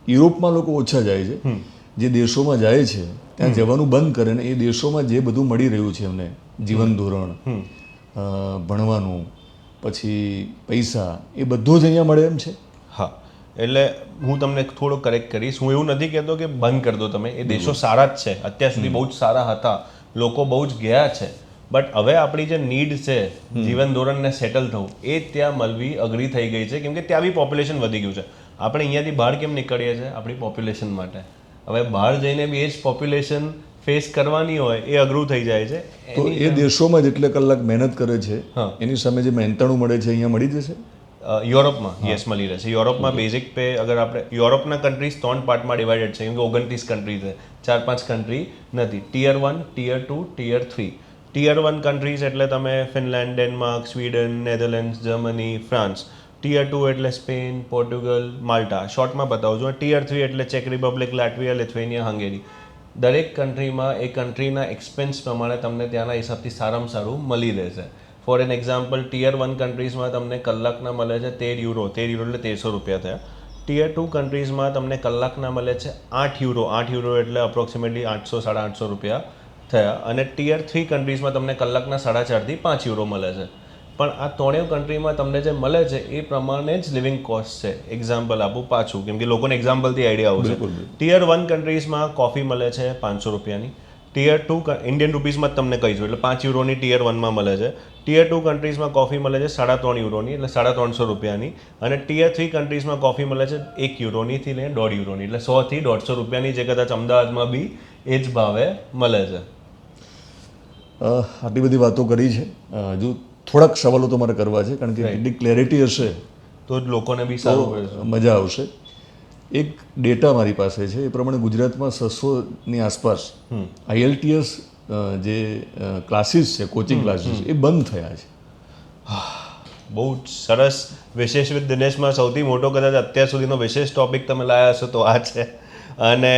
યુરોપમાં લોકો ઓછા જાય છે, જે દેશોમાં જાય છે ત્યાં જવાનું બંધ કરે ને એ દેશોમાં જે બધું મળી રહ્યું છે એમને, જીવન ધોરણ, ભણવાનું, પછી પૈસા, એ બધું જ અહીંયા મળે એમ છે. હા, એટલે હું તમને થોડું કરેક્ટ કરીશ. હું એવું નથી કહેતો કે બંધ કરી દો તમે, એ દેશો સારા જ છે, અત્યાર સુધી બહુ જ સારા હતા, લોકો બહુ જ ગયા છે. બટ હવે આપણી જે નીડ છે જીવન ધોરણને સેટલ થવું, એ ત્યાં મળવી અઘરી થઈ ગઈ છે, કેમ કે ત્યાં બી પોપ્યુલેશન વધી ગયું છે. આપણે અહીંયાથી બહાર કેમ નીકળીએ છીએ? આપણી પોપ્યુલેશન માટે. હવે બહાર જઈને બી એ જ પોપ્યુલેશન ફેસ કરવાની હોય એ અઘરું થઈ જાય છે. તો એ દેશોમાં જેટલે કલાક મહેનત કરે છે એની સામે જે મહેનતાણું મળે છે અહીંયા મળી જશે? યુરોપમાં યસ મળી રહેશે. યુરોપમાં બેઝિક પે, અગર આપણે યુરોપના કન્ટ્રીઝ 3 પાર્ટમાં ડિવાઇડેડ છે, કેમ કે 29 કન્ટ્રી છે, 4-5 કન્ટ્રી નથી. Tier 1, tier 2, tier 3. Tier 1 countries એટલે તમે Finland, Denmark, Sweden, Netherlands, Germany, France. Tier 2 એટલે સ્પેન, પોર્ટુગલ, માલ્ટા. શોર્ટમાં બતાવું છું. ટિયર 3 એટલે ચેક રિપબ્લિક, લાટવિયા, લિથુએનિયા, હંગેરી. દરેક કન્ટ્રીમાં એ કન્ટ્રીના એક્સપેન્સ પ્રમાણે તમને ત્યાંના હિસાબથી સારામાં સારું મળી રહેશે. ફોર એન એક્ઝામ્પલ, ટિયર 1 કન્ટ્રીઝમાં તમને કલાકના મળે છે 13 યુરો. 13 યુરો એટલે ₹1,300 થયા. ટિયર 2 કન્ટ્રીઝમાં તમને કલાકના મળે છે 8 યુરો. 8 યુરો એટલે અપ્રોક્સિમેટલી ₹800-850 થયા. અને ટિયર 3 કન્ટ્રીઝમાં તમને કલાકના 4.5 થી 5 યુરો મળે છે. પણ આ ત્રણેય કન્ટ્રીમાં તમને જે મળે છે એ પ્રમાણે જ લિવિંગ કોસ્ટ છે. એક્ઝામ્પલ આપું પાછું, કેમ કે લોકોને એક્ઝામ્પલથી આઈડિયા આવશે. ટિયર 1 કન્ટ્રીઝમાં કોફી મળે છે ₹500. ટિયર 2 ઇન્ડિયન રૂપીઝમાં જ તમને કહીશું, એટલે 5 યુરોની ટિયર 1માં મળે છે. ટિયર 2 કન્ટ્રીઝમાં કોફી મળે છે 3.5 યુરોની, એટલે ₹350. અને ટિયર 3 કન્ટ્રીઝમાં કોફી મળે છે 1 યુરોનીથી લઈને 1.5 યુરોની, એટલે ₹100 થી ₹150, જે કદાચ અમદાવાદમાં બી એ જ ભાવે મળે છે. આટલી બધી વાતો કરી છે, હજુ થોડાક સવાલો તો મારે કરવા છે, કારણ કે એટલી ક્લેરિટી હશે તો જ લોકોને બી સારું મજા આવશે. એક ડેટા મારી પાસે છે, એ પ્રમાણે ગુજરાતમાં 600ની આસપાસ IELTS જે ક્લાસીસ છે, કોચિંગ ક્લાસીસ, એ બંધ થયા છે. બહુ જ સરસ. વિશેષ વિથ દિનેશમાં સૌથી મોટો કદાચ અત્યાર સુધીનો વિશેષ ટોપિક તમે લાવ્યા હશો તો આ છે. અને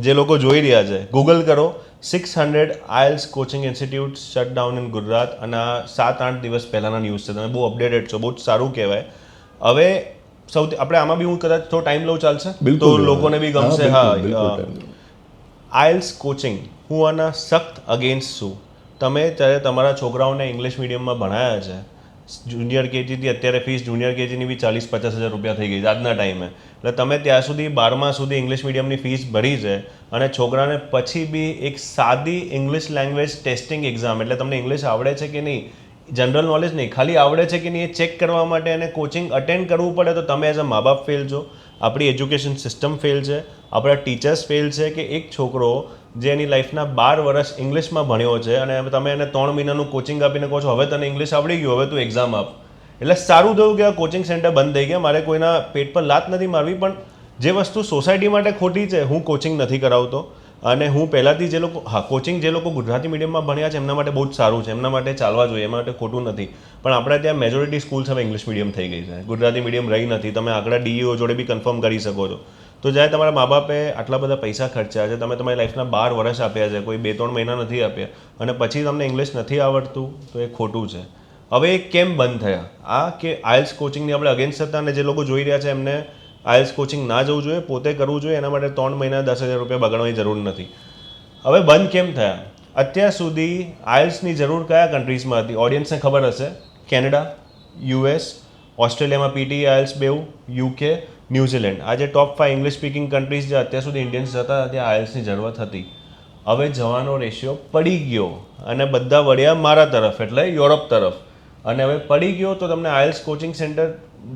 જે લોકો જોઈ રહ્યા છે, ગૂગલ કરો 600 IELTS coaching institute shut down in Gujarat. અને આ 7-8 દિવસ પહેલાંના ન્યૂઝ છે. તમે બહુ અપડેટેડ છો, બહુ જ સારું કહેવાય. હવે સૌથી આપણે આમાં બી હું કદાચ થોડો ટાઈમ લઉં, ચાલશે? તો લોકોને બી ગમશે. હા, IELTS કોચિંગ, હું આના સખ્ત અગેન્સ્ટ છું. તમે ત્યારે તમારા છોકરાઓને ઇંગ્લિશ મીડિયમમાં ભણાયા છે, જુનિયર કેજીથી અત્યારે ફીસ જુનિયર કેજીની બી 40-50 હજાર રૂપિયા થઈ ગઈ છે આજના ટાઈમે. એટલે તમે ત્યાં સુધી 12મા સુધી ઇંગ્લિશ મીડિયમની ફીસ ભરી છે, અને છોકરાને પછી બી એક સાદી ઇંગ્લિશ લેંગ્વેજ ટેસ્ટિંગ એક્ઝામ, એટલે તમને ઇંગ્લિશ આવડે છે કે નહીં, જનરલ નોલેજ નહીં, ખાલી આવડે છે કે નહીં એ ચેક કરવા માટે એને કોચિંગ અટેન્ડ કરવું પડે. તો તમે એઝ અ મા બાપ ફેલ છો, આપણી એજ્યુકેશન સિસ્ટમ ફેલ છે, આપણા ટીચર્સ ફેલ છે. કે એક છોકરો જે એની લાઈફના 12 વર્ષ ઇંગ્લિશમાં ભણ્યો છે અને તમે એને 3 મહિનાનું કોચિંગ આપીને કહો છો હવે તને ઇંગ્લિશ આવડી ગયું, હવે તું એક્ઝામ આપ. એટલે સારું થયું કે આ કોચિંગ સેન્ટર બંધ થઈ ગયા. મારે કોઈના પેટ પર લાત નથી મારવી, પણ જે વસ્તુ સોસાયટી માટે ખોટી છે, હું કોચિંગ નથી કરાવતો. અને હું પહેલાંથી જે લોકો કોચિંગ જે લોકો ગુજરાતી મીડિયમમાં ભણ્યા છે એમના માટે બહુ જ સારું છે, એમના માટે ચાલવા જોઈએ, એમના માટે ખોટું નથી. પણ આપણે ત્યાં મેજોરિટી સ્કૂલ્સ હવે ઇંગ્લિશ મીડિયમ થઈ ગઈ છે, ગુજરાતી મીડિયમ રહી નથી. તમે આગળ ડીઈઓ જોડે બી કન્ફર્મ કરી શકો છો. તો જ્યારે તમારા મા બાપે આટલા બધા પૈસા ખર્ચ્યા છે, તમે તમારી લાઈફના 12 વર્ષ આપ્યા છે, કોઈ 2-3 મહિના નથી આપ્યા, અને પછી તમને ઇંગ્લિશ નથી આવડતું, તો એ ખોટું છે. હવે એ કેમ બંધ થયા? આ કે આઇલ્સ કોચિંગની આપણે અગેન્સ્ટ હતા, અને જે લોકો જોઈ રહ્યા છે એમને આઇલ્સ કોચિંગ ના જવું જોઈએ, પોતે કરવું જોઈએ. એના માટે 3 મહિના 10,000 રૂપિયા બગાડવાની જરૂર નથી. હવે બંધ કેમ થયા? અત્યાર સુધી આઇલ્સની જરૂર કયા કન્ટ્રીઝમાં હતી? ઓડિયન્સને ખબર હશે. કેનેડા, યુએસ, ઓસ્ટ્રેલિયામાં પીટી આઇલ્સ બેઉ, યુકે, ન્યૂઝીલેન્ડ. આ જે ટોપ 5 ઇંગ્લિશ સ્પીકિંગ કન્ટ્રીઝ જે અત્યાર સુધી ઇન્ડિયન્સ જતા હતા ત્યાં આઇલ્સની જરૂરત હતી. હવે જવાનો રેશિયો પડી ગયો અને બધા વળ્યા મારા તરફ, એટલે યુરોપ તરફ. અને હવે પડી ગયો તો તમને આઇલ્સ કોચિંગ સેન્ટર,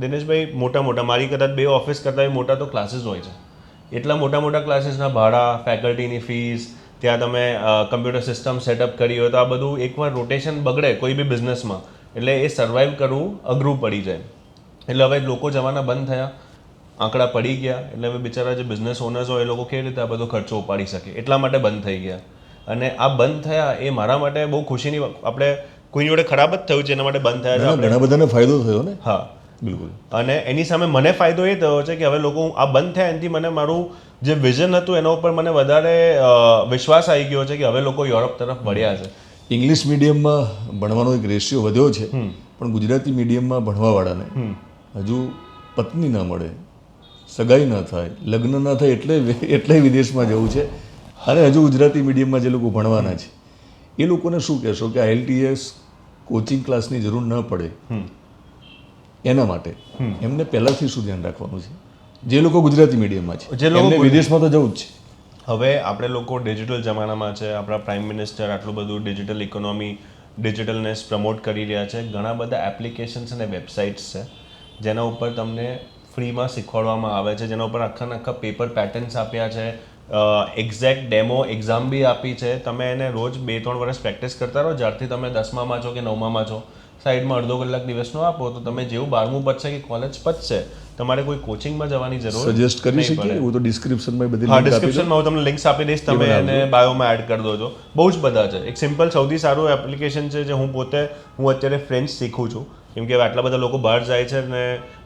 દિનેશભાઈ, મોટા મારી કદાચ 2 ઓફિસ કરતાં મોટા તો ક્લાસીસ હોય છે. એટલા મોટા ક્લાસીસના ભાડા, ફેકલ્ટીની ફીસ, ત્યાં તમે કમ્પ્યુટર સિસ્ટમ સેટઅપ કરી હોય તો આ બધું એકવાર રોટેશન બગડે કોઈ બી બિઝનેસમાં, એટલે એ સર્વાઈવ કરવું અઘરું પડી જાય. એટલે હવે લોકો જવાના બંધ થયા, આંકડા પડી ગયા. એટલે હવે બિચારા જે બિઝનેસ ઓનર્સ હોય એ લોકો કેવી રીતે આ બધો ખર્ચો ઉપાડી શકે, એટલા માટે બંધ થઈ ગયા. અને આ બંધ થયા એ મારા માટે બહુ ખુશીની, આપણે કોઈ જોડે ખરાબ જ થયું છે એના માટે બંધ થયા છે. ઘણા બધાને ફાયદો થયો ને. હા, બિલકુલ. અને એની સામે મને ફાયદો એ થયો છે કે હવે લોકો આ બંધ થયા એનાથી મને મારું જે વિઝન હતું એના ઉપર મને વધારે વિશ્વાસ આવી ગયો છે કે હવે લોકો યુરોપ તરફ વળ્યા છે. ઇંગ્લિશ મીડિયમમાં ભણવાનો એક રેશિયો વધ્યો છે, પણ ગુજરાતી મીડિયમમાં ભણવાવાળાને હજુ પત્ની ન મળે, સગાઈ ન થાય, લગ્ન ન થાય એટલે વિદેશમાં જવું છે. અને હજુ ગુજરાતી મીડિયમમાં જે લોકો ભણવાના છે એ લોકોને શું કહેશો કે આઈએલટીએસ કોચિંગ ક્લાસની જરૂર ન પડે એના માટે એમને પહેલાંથી શું ધ્યાન રાખવાનું છે? જે લોકો ગુજરાતી મીડિયમમાં છે, જે લોકો વિદેશમાં તો જવું જ છે. હવે આપણે લોકો ડિજિટલ જમાનામાં છે, આપણા પ્રાઇમ મિનિસ્ટર આટલું બધું ડિજિટલ ઇકોનોમી, ડિજિટલનેસ પ્રમોટ કરી રહ્યા છે. ઘણા બધા એપ્લિકેશન્સ અને વેબસાઇટ્સ છે જેના ઉપર તમને ફ્રીમાં શીખવાડવામાં આવે છે, જેના ઉપર આખા પેપર પેટર્ન્સ આપ્યા છે, એક્ઝેક્ટ ડેમો એક્ઝામ બી આપી છે. તમે એને રોજ 2-3 વર્ષ પ્રેક્ટિસ કરતા રહો. જ્યારથી તમે 10મામાં છો કે 9મામાં છો, સાઈડમાં અડધો કલાક દિવસનો આપો, તો તમે જેવું 12મું પતશે કે કોલેજ પતશે, તમારે કોઈ કોચિંગમાં જવાની જરૂર સજેસ્ટ કરી શકીએ હું તો ડિસ્ક્રિપ્શનમાં બધી હા, ડિસ્ક્રિપ્શનમાં હું તમને લિંક્સ આપી દઈશ, તમે એને બાયોમાં એડ કરી દો છો. બહુ જ બધા છે. એક સિમ્પલ સૌથી સારું એપ્લિકેશન છે જે હું અત્યારે ફ્રેન્ચ શીખું છું, કેમ કે આટલા બધા લોકો બહાર જાય છે અને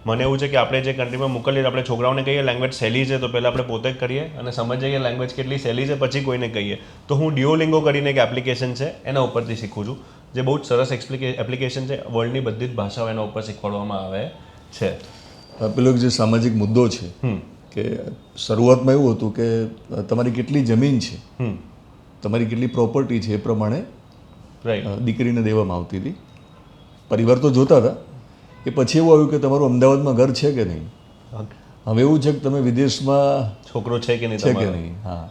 મને એવું છે કે આપણે જે કન્ટ્રીમાં મોકલીએ આપણે છોકરાઓને કહીએ લેંગ્વેજ સહેલી છે તો પહેલાં આપણે પોતે જ કરીએ અને સમજીએ કે લેંગ્વેજ કેટલી સહેલી છે પછી કોઈને કહીએ. તો હું ડ્યુઓલિંગો કરીને એક એપ્લિકેશન છે એના ઉપરથી શીખું છું, જે બહુ જ સરસ એપ્લિકેશન છે. વર્લ્ડની બધી જ ભાષાઓ એના ઉપર શીખવાડવામાં આવે છે. પેલો જે સામાજિક મુદ્દો છે કે શરૂઆતમાં એવું હતું કે તમારી કેટલી જમીન છે, તમારી કેટલી પ્રોપર્ટી છે એ પ્રમાણે દીકરીને દેવામાં આવતી હતી. પરિવાર તો જોતા હતા. એ પછી એવું આવ્યું કે તમારું અમદાવાદમાં ઘર છે કે નહીં. હવે એવું છે કે તમે વિદેશમાં છોકરો છે કે નહીં. હા,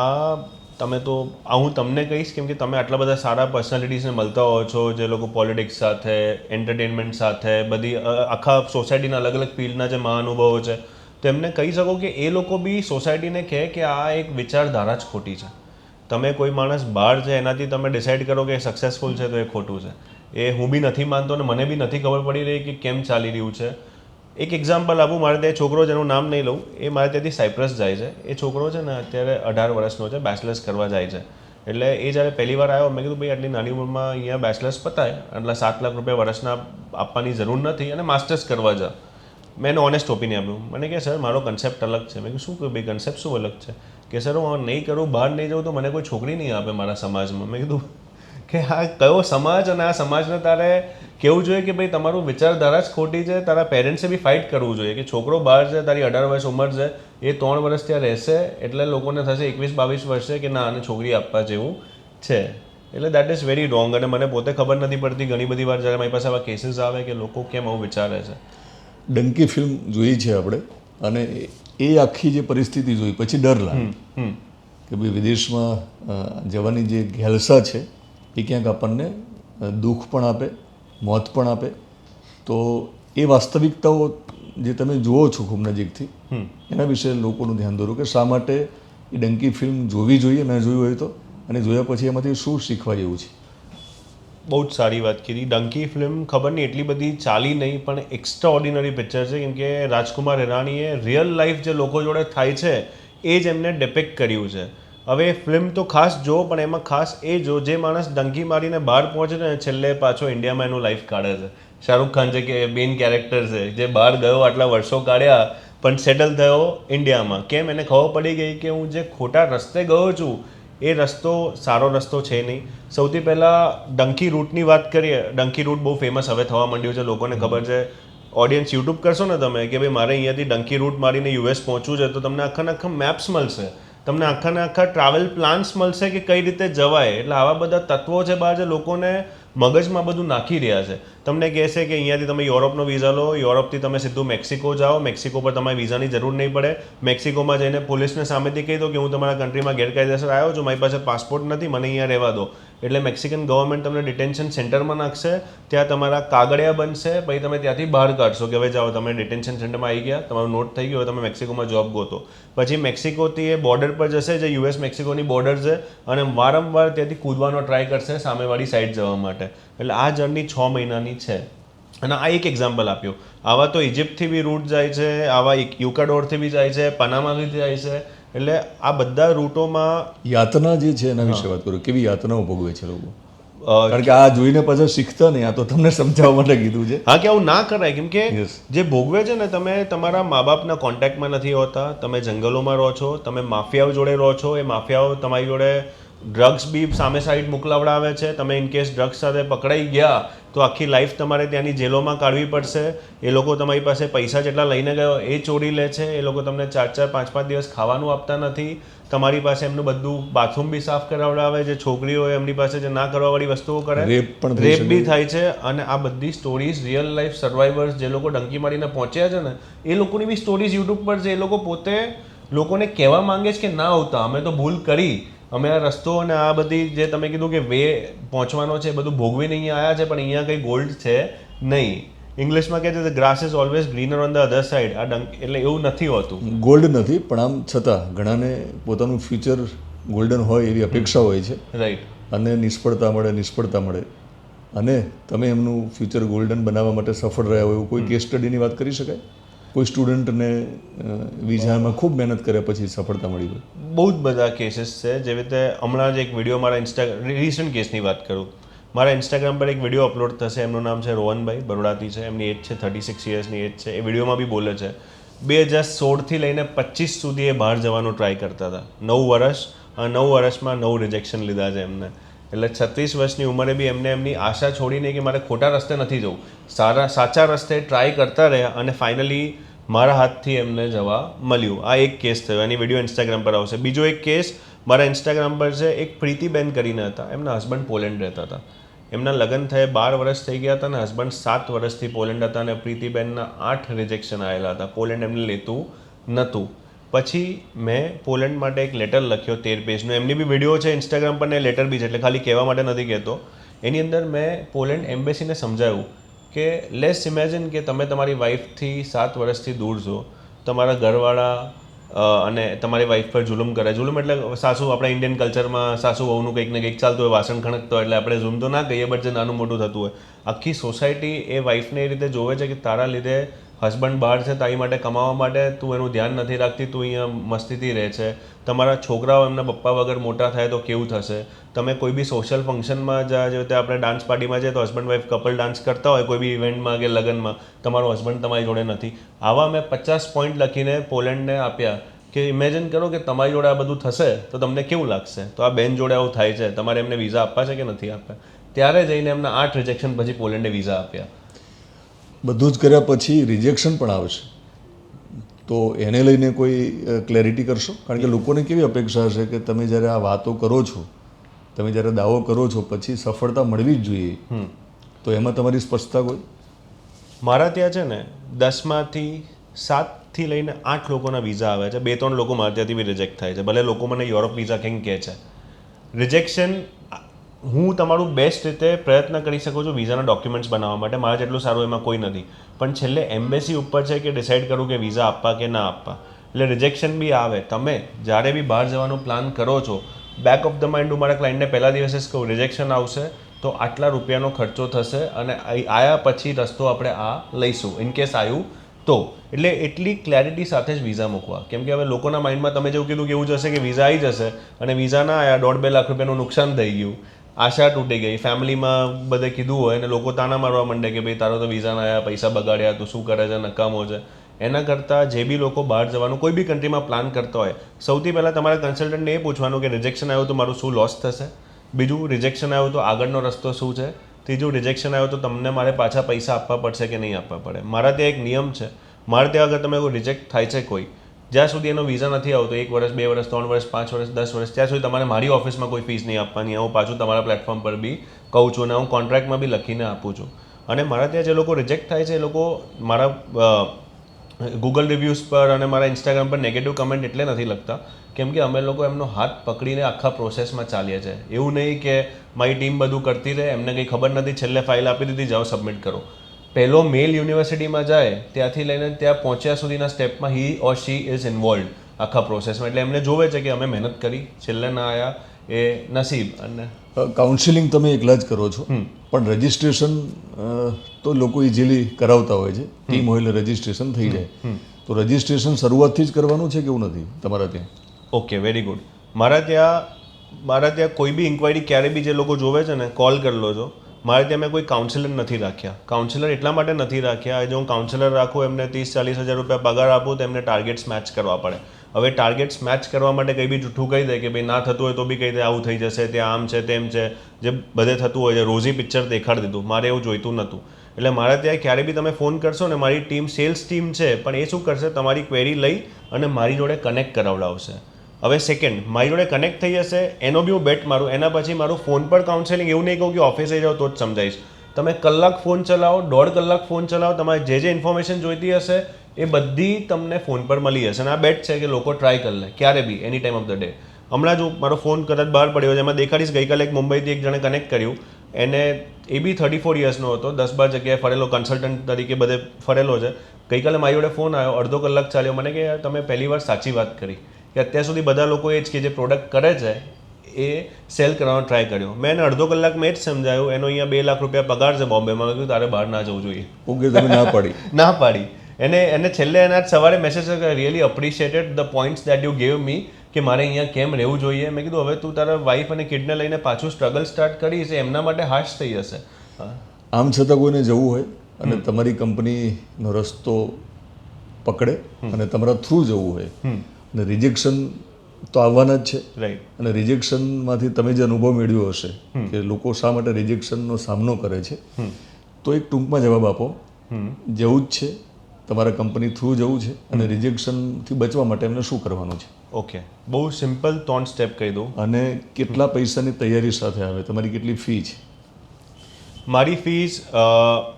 આ તમે તો હું તમને કહીશ કેમ કે તમે આટલા બધા સારા પર્સનાલિટીઝને મળતા હો છો, જે લોકો પોલિટિક્સ સાથે, એન્ટરટેનમેન્ટ સાથે, બધી આખા સોસાયટીના અલગ અલગ ફિલ્ડના જે મહાનુભાવો છે, તો એમને કહી શકો કે એ લોકો બી સોસાયટીને કહે કે આ એક વિચારધારા જ ખોટી છે. તમે કોઈ માણસ બહાર છે એનાથી તમે ડિસાઇડ કરો કે સક્સેસફુલ છે તો એ ખોટું છે. એ હું બી નથી માનતો અને મને બી નથી ખબર પડી રહી કે કેમ ચાલી રહ્યું છે. એક એક્ઝામ્પલ આપું, મારે ત્યાં છોકરો જેનું નામ નહીં લઉં, એ મારે ત્યાંથી સાયપ્રસ જાય છે. એ છોકરો છે ને અત્યારે 18 વર્ષનો છે, બેચલર્સ કરવા જાય છે. એટલે એ જ્યારે પહેલી વાર આવ્યો, મેં કીધું ભાઈ આટલી નાની ઉંમરમાં અહીંયા બેચલર્સ પતાય, એટલે 7 લાખ રૂપિયા વર્ષના આપવાની જરૂર નથી અને માસ્ટર્સ કરવા જા. મેં એને ઓનેસ્ટ ઓપિનિયન આપ્યું. મને કહે સર મારો કન્સેપ્ટ અલગ છે. મેં કીધું શું કહ્યું ભાઈ, કન્સેપ્ટ શું અલગ છે? કે સર હું નહીં કરું, બહાર નહીં જાઉં તો મને કોઈ છોકરી નહીં આપે મારા સમાજમાં. મેં કીધું કે આ કયો સમાજ, અને આ સમાજને તારે કેવું જોઈએ કે ભાઈ તમારું વિચારધારા જ ખોટી છે. તારા પેરેન્ટ્સે બી ફાઇટ કરવું જોઈએ કે છોકરો બહાર છે, તારી 18 વર્ષ ઉંમર છે, એ 3 વર્ષ ત્યાં રહેશે એટલે લોકોને થશે 21-22 વર્ષે કે ના આને છોકરી આપવા જેવું છે. એટલે દેટ ઇઝ વેરી રોંગ. અને મને પોતે ખબર નથી પડતી ઘણી બધી વાર જ્યારે મારી પાસે આવા કેસીસ આવે કે લોકો કેમ આવું વિચારે છે. ડંકી ફિલ્મ જોઈ છે આપણે, અને એ આખી જે પરિસ્થિતિ જોઈ પછી ડર લાગે કે ભાઈ વિદેશમાં જવાની જે ઘેલસા છે એ ક્યાંક આપણને દુઃખ પણ આપે, મોત પણ આપે. તો એ વાસ્તવિકતાઓ જે તમે જુઓ છો ખૂબ નજીકથી, એના વિશે લોકોનું ધ્યાન દોરો કે શા માટે એ ડંકી ફિલ્મ જોવી જોઈએ, ન જોવી હોય તો, અને જોયા પછી એમાંથી શું શીખવા જેવું છે. બહુ જ સારી વાત કીધી. ડંકી ફિલ્મ ખબર નહીં એટલી બધી ચાલી નહીં, પણ એક્સ્ટ્રા ઓર્ડિનરી પિક્ચર છે, કેમ કે રાજકુમાર હિરાણીએ રિયલ લાઈફ જે લોકો જોડે થાય છે એ જ એમને ડેપિક્ટ કર્યું છે. હવે ફિલ્મ તો ખાસ જો, પણ એમાં ખાસ એ જો જે માણસ ડંકી મારીને બહાર પહોંચે ને છેલ્લે પાછો ઇન્ડિયામાં એનું લાઈફ કાઢે છે. શાહરૂખ ખાન છે કે મેઇન કેરેક્ટર છે, જે બહાર ગયો આટલા વર્ષો કાઢ્યા પણ સેટલ થયો ઇન્ડિયામાં. કેમ? એને ખબર પડી ગઈ કે હું જે ખોટા રસ્તે ગયો છું એ રસ્તો સારો રસ્તો છે નહીં. સૌથી પહેલાં ડંકી રૂટની વાત કરીએ. ડંકી રૂટ બહુ ફેમસ હવે થવા માંડ્યું છે, લોકોને ખબર છે. ઓડિયન્સ યુટ્યુબ કરશો ને તમે કે ભાઈ મારે અહીંયાથી ડંકી રૂટ મારીને યુએસ પહોંચવું છે, તો તમને આખા મેપ્સ મળશે, તમને આખા ટ્રાવેલ પ્લાન્સ મળશે કે કઈ રીતે જવાય. એટલે આવા બધા તત્વો છે બહાર જે લોકોને મગજમાં બધું નાખી રહ્યા છે. તમને કહેશે કે અહીંયાથી તમે યુરોપનો વિઝા લો, યુરોપથી તમે સીધું મેક્સિકો જાઓ, મેક્સિકો પર તમારે વિઝાની જરૂર નહીં પડે. મેક્સિકોમાં જઈને પોલીસને સામેથી કહી દો કે હું તમારા કન્ટ્રીમાં ગેરકાયદેસર આવ્યો છું, મારી પાસે પાસપોર્ટ નથી, મને અહીંયા રહેવા દો. એટલે મેક્સિકન ગવર્મેન્ટ તમને ડિટેન્શન સેન્ટરમાં નાખશે, ત્યાં તમારા કાગળિયા બનશે, પછી તમે ત્યાંથી બહાર કાઢશો કે હવે જાઓ તમે ડિટેન્શન સેન્ટરમાં આવી ગયા, તમારું નોટ થઈ ગયું, હવે તમે મેક્સિકોમાં જોબ ગોતો. પછી મેક્સિકોથી એ બોર્ડર પર જશે, જે યુએસ મેક્સિકોની બોર્ડર છે, અને વારંવાર ત્યાંથી કૂદવાનો ટ્રાય કરશે સામેવાળી સાઈડ જવા માટે. એટલે આ જર્ની 6 મહિનાની છે. અને આ એક એક્ઝામ્પલ આપ્યું. આવા તો ઇજિપ્તથી બી રૂટ જાય છે, આવા યુકાડોરથી બી જાય છે, પનામાથી જાય છે. એટલે આ બધા રૂટોમાં યાતના જે છે એના વિશે વાત કરું, કેવી યાતનાઓ ભોગવે છે લોકો? કારણ કે આ જોઈને પાછા શીખતા નહીં, આ તો તમને સમજાવવા માટે કીધું છે. હા, કે આવું ના કરાય, કેમ કે Yes. જે ભોગવે છે ને, તમે તમારા મા બાપના કોન્ટેક્ટમાં નથી હોતા, તમે જંગલોમાં રહો છો, તમે માફિયાઓ જોડે રહો છો, એ માફિયાઓ તમારી જોડે ડ્રગ્સ બી સામે સાઈડ મોકલાવડાવે છે. તમે ઇનકેસ ડ્રગ્સ સાથે પકડાઈ ગયા તો આખી લાઈફ તમારે ત્યાંની જેલોમાં કાઢવી પડશે. એ લોકો તમારી પાસે પૈસા જેટલા લઈને ગયો એ ચોરી લે છે. એ લોકો તમને 4-4, 5-5 દિવસ ખાવાનું આપતા નથી. તમારી પાસે એમનું બધું બાથરૂમ બી સાફ કરાવડાવે. જે છોકરીઓ હોય એમની પાસે જે ના કરવાવાળી વસ્તુઓ કરે, રેપ પણ થઈ રેપ બી શકે. થાય છે. અને આ બધી સ્ટોરીઝ રિયલ લાઈફ સર્વાઈવર્સ જે લોકો ડંકી મારીને પહોંચ્યા છે ને, એ લોકોની બી સ્ટોરીઝ યુટ્યુબ પર છે. એ લોકો પોતે લોકોને કહેવા માંગે છે કે ના આવતા, અમે તો ભૂલ કરી, અમે આ રસ્તો અને આ બધી જે તમે કીધું કે વે પહોંચવાનો છે એ બધું ભોગવીને અહીંયા આવ્યા છે, પણ અહીંયા કંઈ ગોલ્ડ છે નહીં. ઇંગ્લિશમાં કહે છે grass is always greener on the other side. આ એટલે એવું નથી હોતું. ગોલ્ડ નથી, પણ આમ છતાં ઘણાને પોતાનું ફ્યુચર ગોલ્ડન હોય એવી અપેક્ષા હોય છે, રાઈટ. અને નિષ્ફળતા મળે, અને તમે એમનું ફ્યુચર ગોલ્ડન બનાવવા માટે સફળ રહ્યા હોય એવું કોઈ કેસ સ્ટડીની વાત કરી શકાય? કોઈ સ્ટુડન્ટને વિઝામાં ખૂબ મહેનત કર્યા પછી સફળતા મળી હોય? બહુ જ બધા કેસીસ છે. જેવી રીતે હમણાં જ એક વિડીયો મારા રિસન્ટ કેસની વાત કરું, મારા ઇન્સ્ટાગ્રામ પર એક વિડીયો અપલોડ થશે. એમનું નામ છે રોહનભાઈ, બરોડાથી છે. એમની એજ છે 36 યર્સની એજ છે. એ વિડીયોમાં બી બોલે છે 2016થી લઈને 25 સુધી એ બહાર જવાનું ટ્રાય કરતા હતા. 9 વર્ષ, અને 9 વર્ષમાં 9 રિજેક્શન લીધા છે એમને. એટલે 36 વર્ષની ઉંમરે બી એમને એમની આશા છોડીને કે મારે ખોટા રસ્તે નથી જવું, સાચા રસ્તે ટ્રાય કરતા રહ્યા, અને ફાઇનલી મારા હાથથી એમને જવા મળ્યું. આ એક કેસ થયો, એની વિડીયો ઇન્સ્ટાગ્રામ પર આવશે. બીજો એક કેસ મારા ઇન્સ્ટાગ્રામ પર છે. એક પ્રીતિબેન કરીને હતા, એમના હસબન્ડ પોલેન્ડ રહેતા હતા. એમના લગ્ન થયે 12 વર્ષ થઈ ગયા હતા, અને હસબન્ડ 7 વર્ષથી પોલેન્ડ હતા, અને પ્રીતિબેનના 8 રિજેક્શન આવેલા હતા. પોલેન્ડ એમને લેતું નહોતું. પછી મેં પોલેન્ડ માટે એક લેટર લખ્યો 13 પેજનો. એમની બી વિડીયો છે ઇન્સ્ટાગ્રામ પર ને લેટર બી છે, એટલે ખાલી કહેવા માટે નથી કહેતો. એની અંદર મેં પોલેન્ડ એમ્બેસીને સમજાવ્યું કે લેટ્સ ઇમેજિન કે તમે તમારી વાઈફથી 7 વર્ષથી દૂર છો, તમારા ઘરવાળા અને તમારી વાઈફ પર જુલમ કરે. જુલમ એટલે સાસુ, આપણા ઇન્ડિયન કલ્ચરમાં સાસુ વહુનું કંઈક ને કંઈક ચાલતું હોય, વાસણ ખણકતો હોય, એટલે આપણે ઝૂમ તો ના કહીએ, બટ જે નાનું મોટું થતું હોય. આખી સોસાયટી એ વાઈફને એ રીતે જોવે છે કે તારા લીધે હસબન્ડ બહાર છે, તારી માટે કમાવા માટે તું એનું ધ્યાન નથી રાખતી, તું અહીંયા મસ્તીથી રહે છે. તમારા છોકરાઓ એમના પપ્પા વગર મોટા થાય તો કેવું થશે? તમે કોઈ બી સોશિયલ ફંક્શનમાં જેવી રીતે આપણે ડાન્સ પાર્ટીમાં જઈએ તો હસબન્ડ વાઈફ કપલ ડાન્સ કરતા હોય કોઈ બી ઇવેન્ટમાં કે લગ્નમાં, તમારો હસબન્ડ તમારી જોડે નથી. આવા મેં 50 પોઈન્ટ લખીને પોલેન્ડને આપ્યા કે ઇમેજિન કરો કે તમારી જોડે આ બધું થશે તો તમને કેવું લાગશે? તો આ બેન જોડે આવું થાય છે, તમારે એમને વિઝા આપવા છે કે નથી આપ્યા? ત્યારે જઈને એમના 8 રિજેક્શન પછી પોલેન્ડે વિઝા આપ્યા. બધું જ કર્યા પછી રિજેક્શન પણ આવશે, તો એને લઈને કોઈ ક્લેરિટી કરશો? કારણ કે લોકોને કેવી અપેક્ષા છે કે તમે જ્યારે આ વાતો કરો છો, તમે જ્યારે દાવો કરો છો, પછી સફળતા મળવી જ જોઈએ, તો એમાં તમારી સ્પષ્ટતા કોઈ? મારા ત્યાં છે ને 10માંથી 7થી લઈને 8 લોકોના વિઝા આવે છે. 2-3 લોકો મારા ત્યાંથી બી રિજેક્ટ થાય છે. ભલે લોકો મને યુરોપ વિઝા કંઈક કહે છે. રિજેક્શન હું તમારું બેસ્ટ રીતે પ્રયત્ન કરી શકું છું વિઝાના ડોક્યુમેન્ટ્સ બનાવવા માટે, મારા જેટલું સારું એમાં કોઈ નથી, પણ છેલ્લે એમ્બેસી ઉપર છે કે ડિસાઇડ કરું કે વિઝા આપવા કે ના આપવા. એટલે રિજેક્શન બી આવે. તમે જ્યારે બી બહાર જવાનો પ્લાન કરો છો, બેક ઓફ ધ માઇન્ડ હું મારા ક્લાયન્ટને પહેલા દિવસે જ કહું રિજેક્શન આવશે, તો આટલા રૂપિયાનો ખર્ચો થશે અને આયા પછી રસ્તો આપણે આ લઈશું ઇન કેસ આવ્યું તો. એટલે એટલી ક્લેરિટી સાથે જ વિઝા મૂકવા. કેમ કે હવે લોકોના માઇન્ડમાં તમે જેવું કીધું કે એવું જશે કે વિઝા આવી જશે અને વિઝા ના આવ્યા 1.5-2 લાખ રૂપિયાનું નુકસાન થઈ ગયું, આશા તૂટી ગઈ, ફેમિલીમાં બધે કીધું હોય અને લોકો તાના મારવા માંડે કે ભાઈ તારો તો વિઝા ના આવ્યા, પૈસા બગાડ્યા, તું શું કરે છે, નકામો છે. એના કરતાં જે બી લોકો બહાર જવાનું કોઈ બી કન્ટ્રીમાં પ્લાન કરતા હોય, સૌથી પહેલાં તમારા કન્સલ્ટન્ટને એ પૂછવાનું કે રિજેક્શન આવ્યું તો મારું શું લોસ થશે, બીજું રિજેક્શન આવ્યું તો આગળનો રસ્તો શું છે, ત્રીજું રિજેક્શન આવ્યું તો તમને મારે પાછા પૈસા આપવા પડશે કે નહીં આપવા પડે. મારા ત્યાં એક નિયમ છે, મારે ત્યાં અગર તમે રિજેક્ટ થાય છે કોઈ, જ્યાં સુધી એનો વિઝા નથી આવતો 1 વર્ષ 2 વર્ષ 3 વર્ષ 5 વર્ષ 10 વર્ષ, ત્યાં સુધી તમારે મારી ઓફિસમાં કોઈ ફીસ નહીં આપવાની. હું પાછું તમારા પ્લેટફોર્મ પર બી કહું છું અને હું કોન્ટ્રાક્ટમાં બી લખીને આપું છું. અને મારા ત્યાં જે લોકો રિજેક્ટ થાય છે એ લોકો મારા ગૂગલ રિવ્યૂઝ પર અને મારા ઇન્સ્ટાગ્રામ પર નેગેટિવ કમેન્ટ એટલે નથી લખતા કેમ કે અમે લોકો એમનો હાથ પકડીને આખા પ્રોસેસમાં ચાલીએ છીએ. એવું નહીં કે મારી ટીમ બધું કરતી રહે, એમને કંઈ ખબર નથી, છેલ્લે ફાઇલ આપી દીધી, જાઓ સબમિટ કરો. પહેલો મેલ યુનિવર્સિટીમાં જાય ત્યાંથી લઈને ત્યાં પહોંચ્યા સુધીના સ્ટેપમાં હી ઓર શી ઇઝ ઇન્વોલ્વ આખા પ્રોસેસમાં. એટલે એમને જોવે છે કે અમે મહેનત કરી, છેલ્લે ના આવ્યા એ નસીબ. અને કાઉન્સિલિંગ તમે એકલા જ કરો છો, પણ રજિસ્ટ્રેશન તો લોકો ઇઝીલી કરાવતા હોય છે, ટીમ હોય એટલે રજિસ્ટ્રેશન થઈ જાય. તો રજિસ્ટ્રેશન શરૂઆતથી જ કરવાનું છે કે એવું નથી તમારા ત્યાં? Okay, very good. મારા ત્યાં કોઈ બી ઇન્ક્વાયરી ક્યારે બી જે લોકો જોવે છે ને કોલ કરી લો છો. મારે ત્યાં મેં કોઈ કાઉન્સિલર નથી રાખ્યા. કાઉન્સિલર એટલા માટે નથી રાખ્યા, જો હું કાઉન્સિલર રાખું એમને 30-40 હજાર રૂપિયા પગાર આપું તો એમને ટાર્ગેટ્સ મેચ કરવા પડે. હવે ટાર્ગેટ્સ મેચ કરવા માટે કંઈ બી જૂઠું કહી દે કે ભાઈ ના થતું હોય તો બી કહી દે આવું થઈ જશે, ત્યાં આમ છે તેમ છે, જે બધે થતું હોય છે. રોઝી પિક્ચર દેખાડી દીધું, મારે એવું જોઈતું નહોતું. એટલે મારે ત્યાં ક્યારે બી તમે ફોન કરશો ને, મારી ટીમ સેલ્સ ટીમ છે, પણ એ શું કરશે, તમારી ક્વેરી લઈ અને મારી જોડે કનેક્ટ કરાવડાવશે. હવે સેકન્ડ, મારી જોડે કનેક્ટ થઈ જશે, એનો બી હું બેટ મારું, એના પછી મારું ફોન પર કાઉન્સેલિંગ. એવું નહીં કહું કે ઓફિસે જાઓ તો જ સમજાવીશ. તમે કલાક ફોન ચલાવો, 1.5 કલાક ફોન ચલાવો, તમારે જે ઇન્ફોર્મેશન જોઈતી હશે એ બધી તમને ફોન પર મળી જશે. અને આ બેટ છે કે લોકો ટ્રાય કરી લે ક્યારે બી, એની ટાઈમ ઓફ ધ ડે. હમણાં જો મારો ફોન કદાચ બહાર પડ્યો છે, એમાં દેખાડીશ ગઈકાલે એક મુંબઈથી એક જણે કનેક્ટ કર્યું, એને એ બી 34 યર્સનો હતો, 10-12 જગ્યાએ ફરેલો, કન્સલ્ટન્ટ તરીકે બધે ફરેલો છે. ગઈકાલે મારી જોડે ફોન આવ્યો, અડધો કલાક ચાલ્યો, મને કે તમે પહેલી વાર સાચી વાત કરી કે અત્યાર સુધી બધા લોકો એ જ કે જે પ્રોડક્ટ કરે છે એ સેલ કરવાનો ટ્રાય કર્યો. મેં એને અડધો કલાકમાં એ જ સમજાયું, એનો અહીંયા 2 લાખ રૂપિયા પગાર છે બોમ્બેમાં, મેં કીધું તારે બહાર ના જવું જોઈએ. ઓકે, તમે ના પાડી? ના પાડી. એને છેલ્લે એના સવારે message really અપ્રિશિએટેડ the points that you gave મી કે મારે અહીંયા કેમ રહેવું જોઈએ. મેં કીધું હવે તું તારા વાઈફ અને કિડને લઈને પાછું સ્ટ્રગલ સ્ટાર્ટ કરીશ, એમના માટે હાશ થઈ જશે. આમ છતાં કોઈને જવું હોય અને તમારી કંપનીનો રસ્તો પકડે અને તમારા થ્રુ જવું હોય અને રિજેક્શન તો આવવાના જ છે, રાઈટ. અને રિજેક્શનમાંથી તમે જે અનુભવ મેળવ્યો હશે કે લોકો શા માટે રિજેક્શનનો સામનો કરે છે, તો એક ટૂંકમાં જવાબ આપો. જવું જ છે, તમારા કંપની થ્રુ જવું છે અને રિજેક્શનથી બચવા માટે એમને શું કરવાનું છે? ઓકે, બહુ સિમ્પલ 3 સ્ટેપ કહી દઉં. અને કેટલા પૈસાની તૈયારી સાથે આવે, તમારી કેટલી ફી છે? મારી ફીસ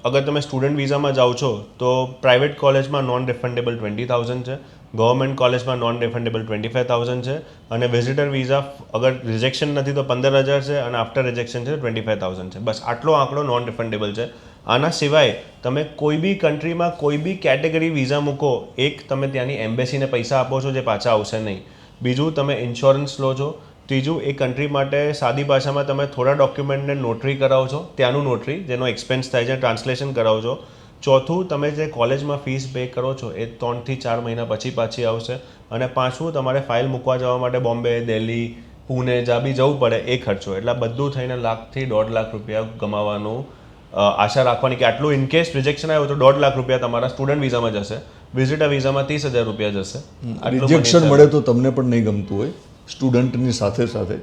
અગર તમે સ્ટુડન્ટ વિઝામાં જાઓ છો તો પ્રાઇવેટ કોલેજમાં નોન રિફંડેબલ 20,000 છે, ગવર્મેન્ટ કોલેજમાં નોન રિફંડેબલ 25,000 છે, અને વિઝિટર વિઝા અગર રિજેક્શન નથી તો 15,000 છે, અને આફ્ટર રિજેક્શન છે 25,000 છે. બસ આટલો આંકડો નોન રિફંડેબલ છે. આના સિવાય તમે કોઈ બી કન્ટ્રીમાં કોઈ બી કેટેગરી વિઝા મૂકો, એક તમે ત્યાંની એમ્બેસીને પૈસા આપો છો જે પાછા આવશે નહીં, બીજું તમે ઇન્સ્યોરન્સ લો છો, ત્રીજું એ કન્ટ્રી માટે સાદી ભાષામાં તમે થોડા ડોક્યુમેન્ટને નોટરી કરાવો છો, ત્યાંનું નોટરી જેનો એક્સપેન્સ થાય છે, ટ્રાન્સલેશન કરાવો છો, ચોથું તમે જે કોલેજમાં ફીસ પે કરો છો એ 3 થી 4 મહિના પછી પાછી આવશે, અને પાંચમું તમારે ફાઇલ મૂકવા જવા માટે બોમ્બે, દિલ્હી, પુણે જ્યાં બી જવું પડે એ ખર્ચો. એટલે બધું થઈને 1 લાખથી 1.5 લાખ રૂપિયા કમાવાનું આશા રાખવાની કે આટલું ઇનકેસ રિજેક્શન આવ્યું તો 1.5 લાખ રૂપિયા તમારા સ્ટુડન્ટ વિઝામાં જશે, વિઝિટર વિઝામાં 30,000 રૂપિયા જશે. રિજેક્શન મળે તો તમને પણ નહીં ગમતું હોય સ્ટુડન્ટની સાથે સાથે,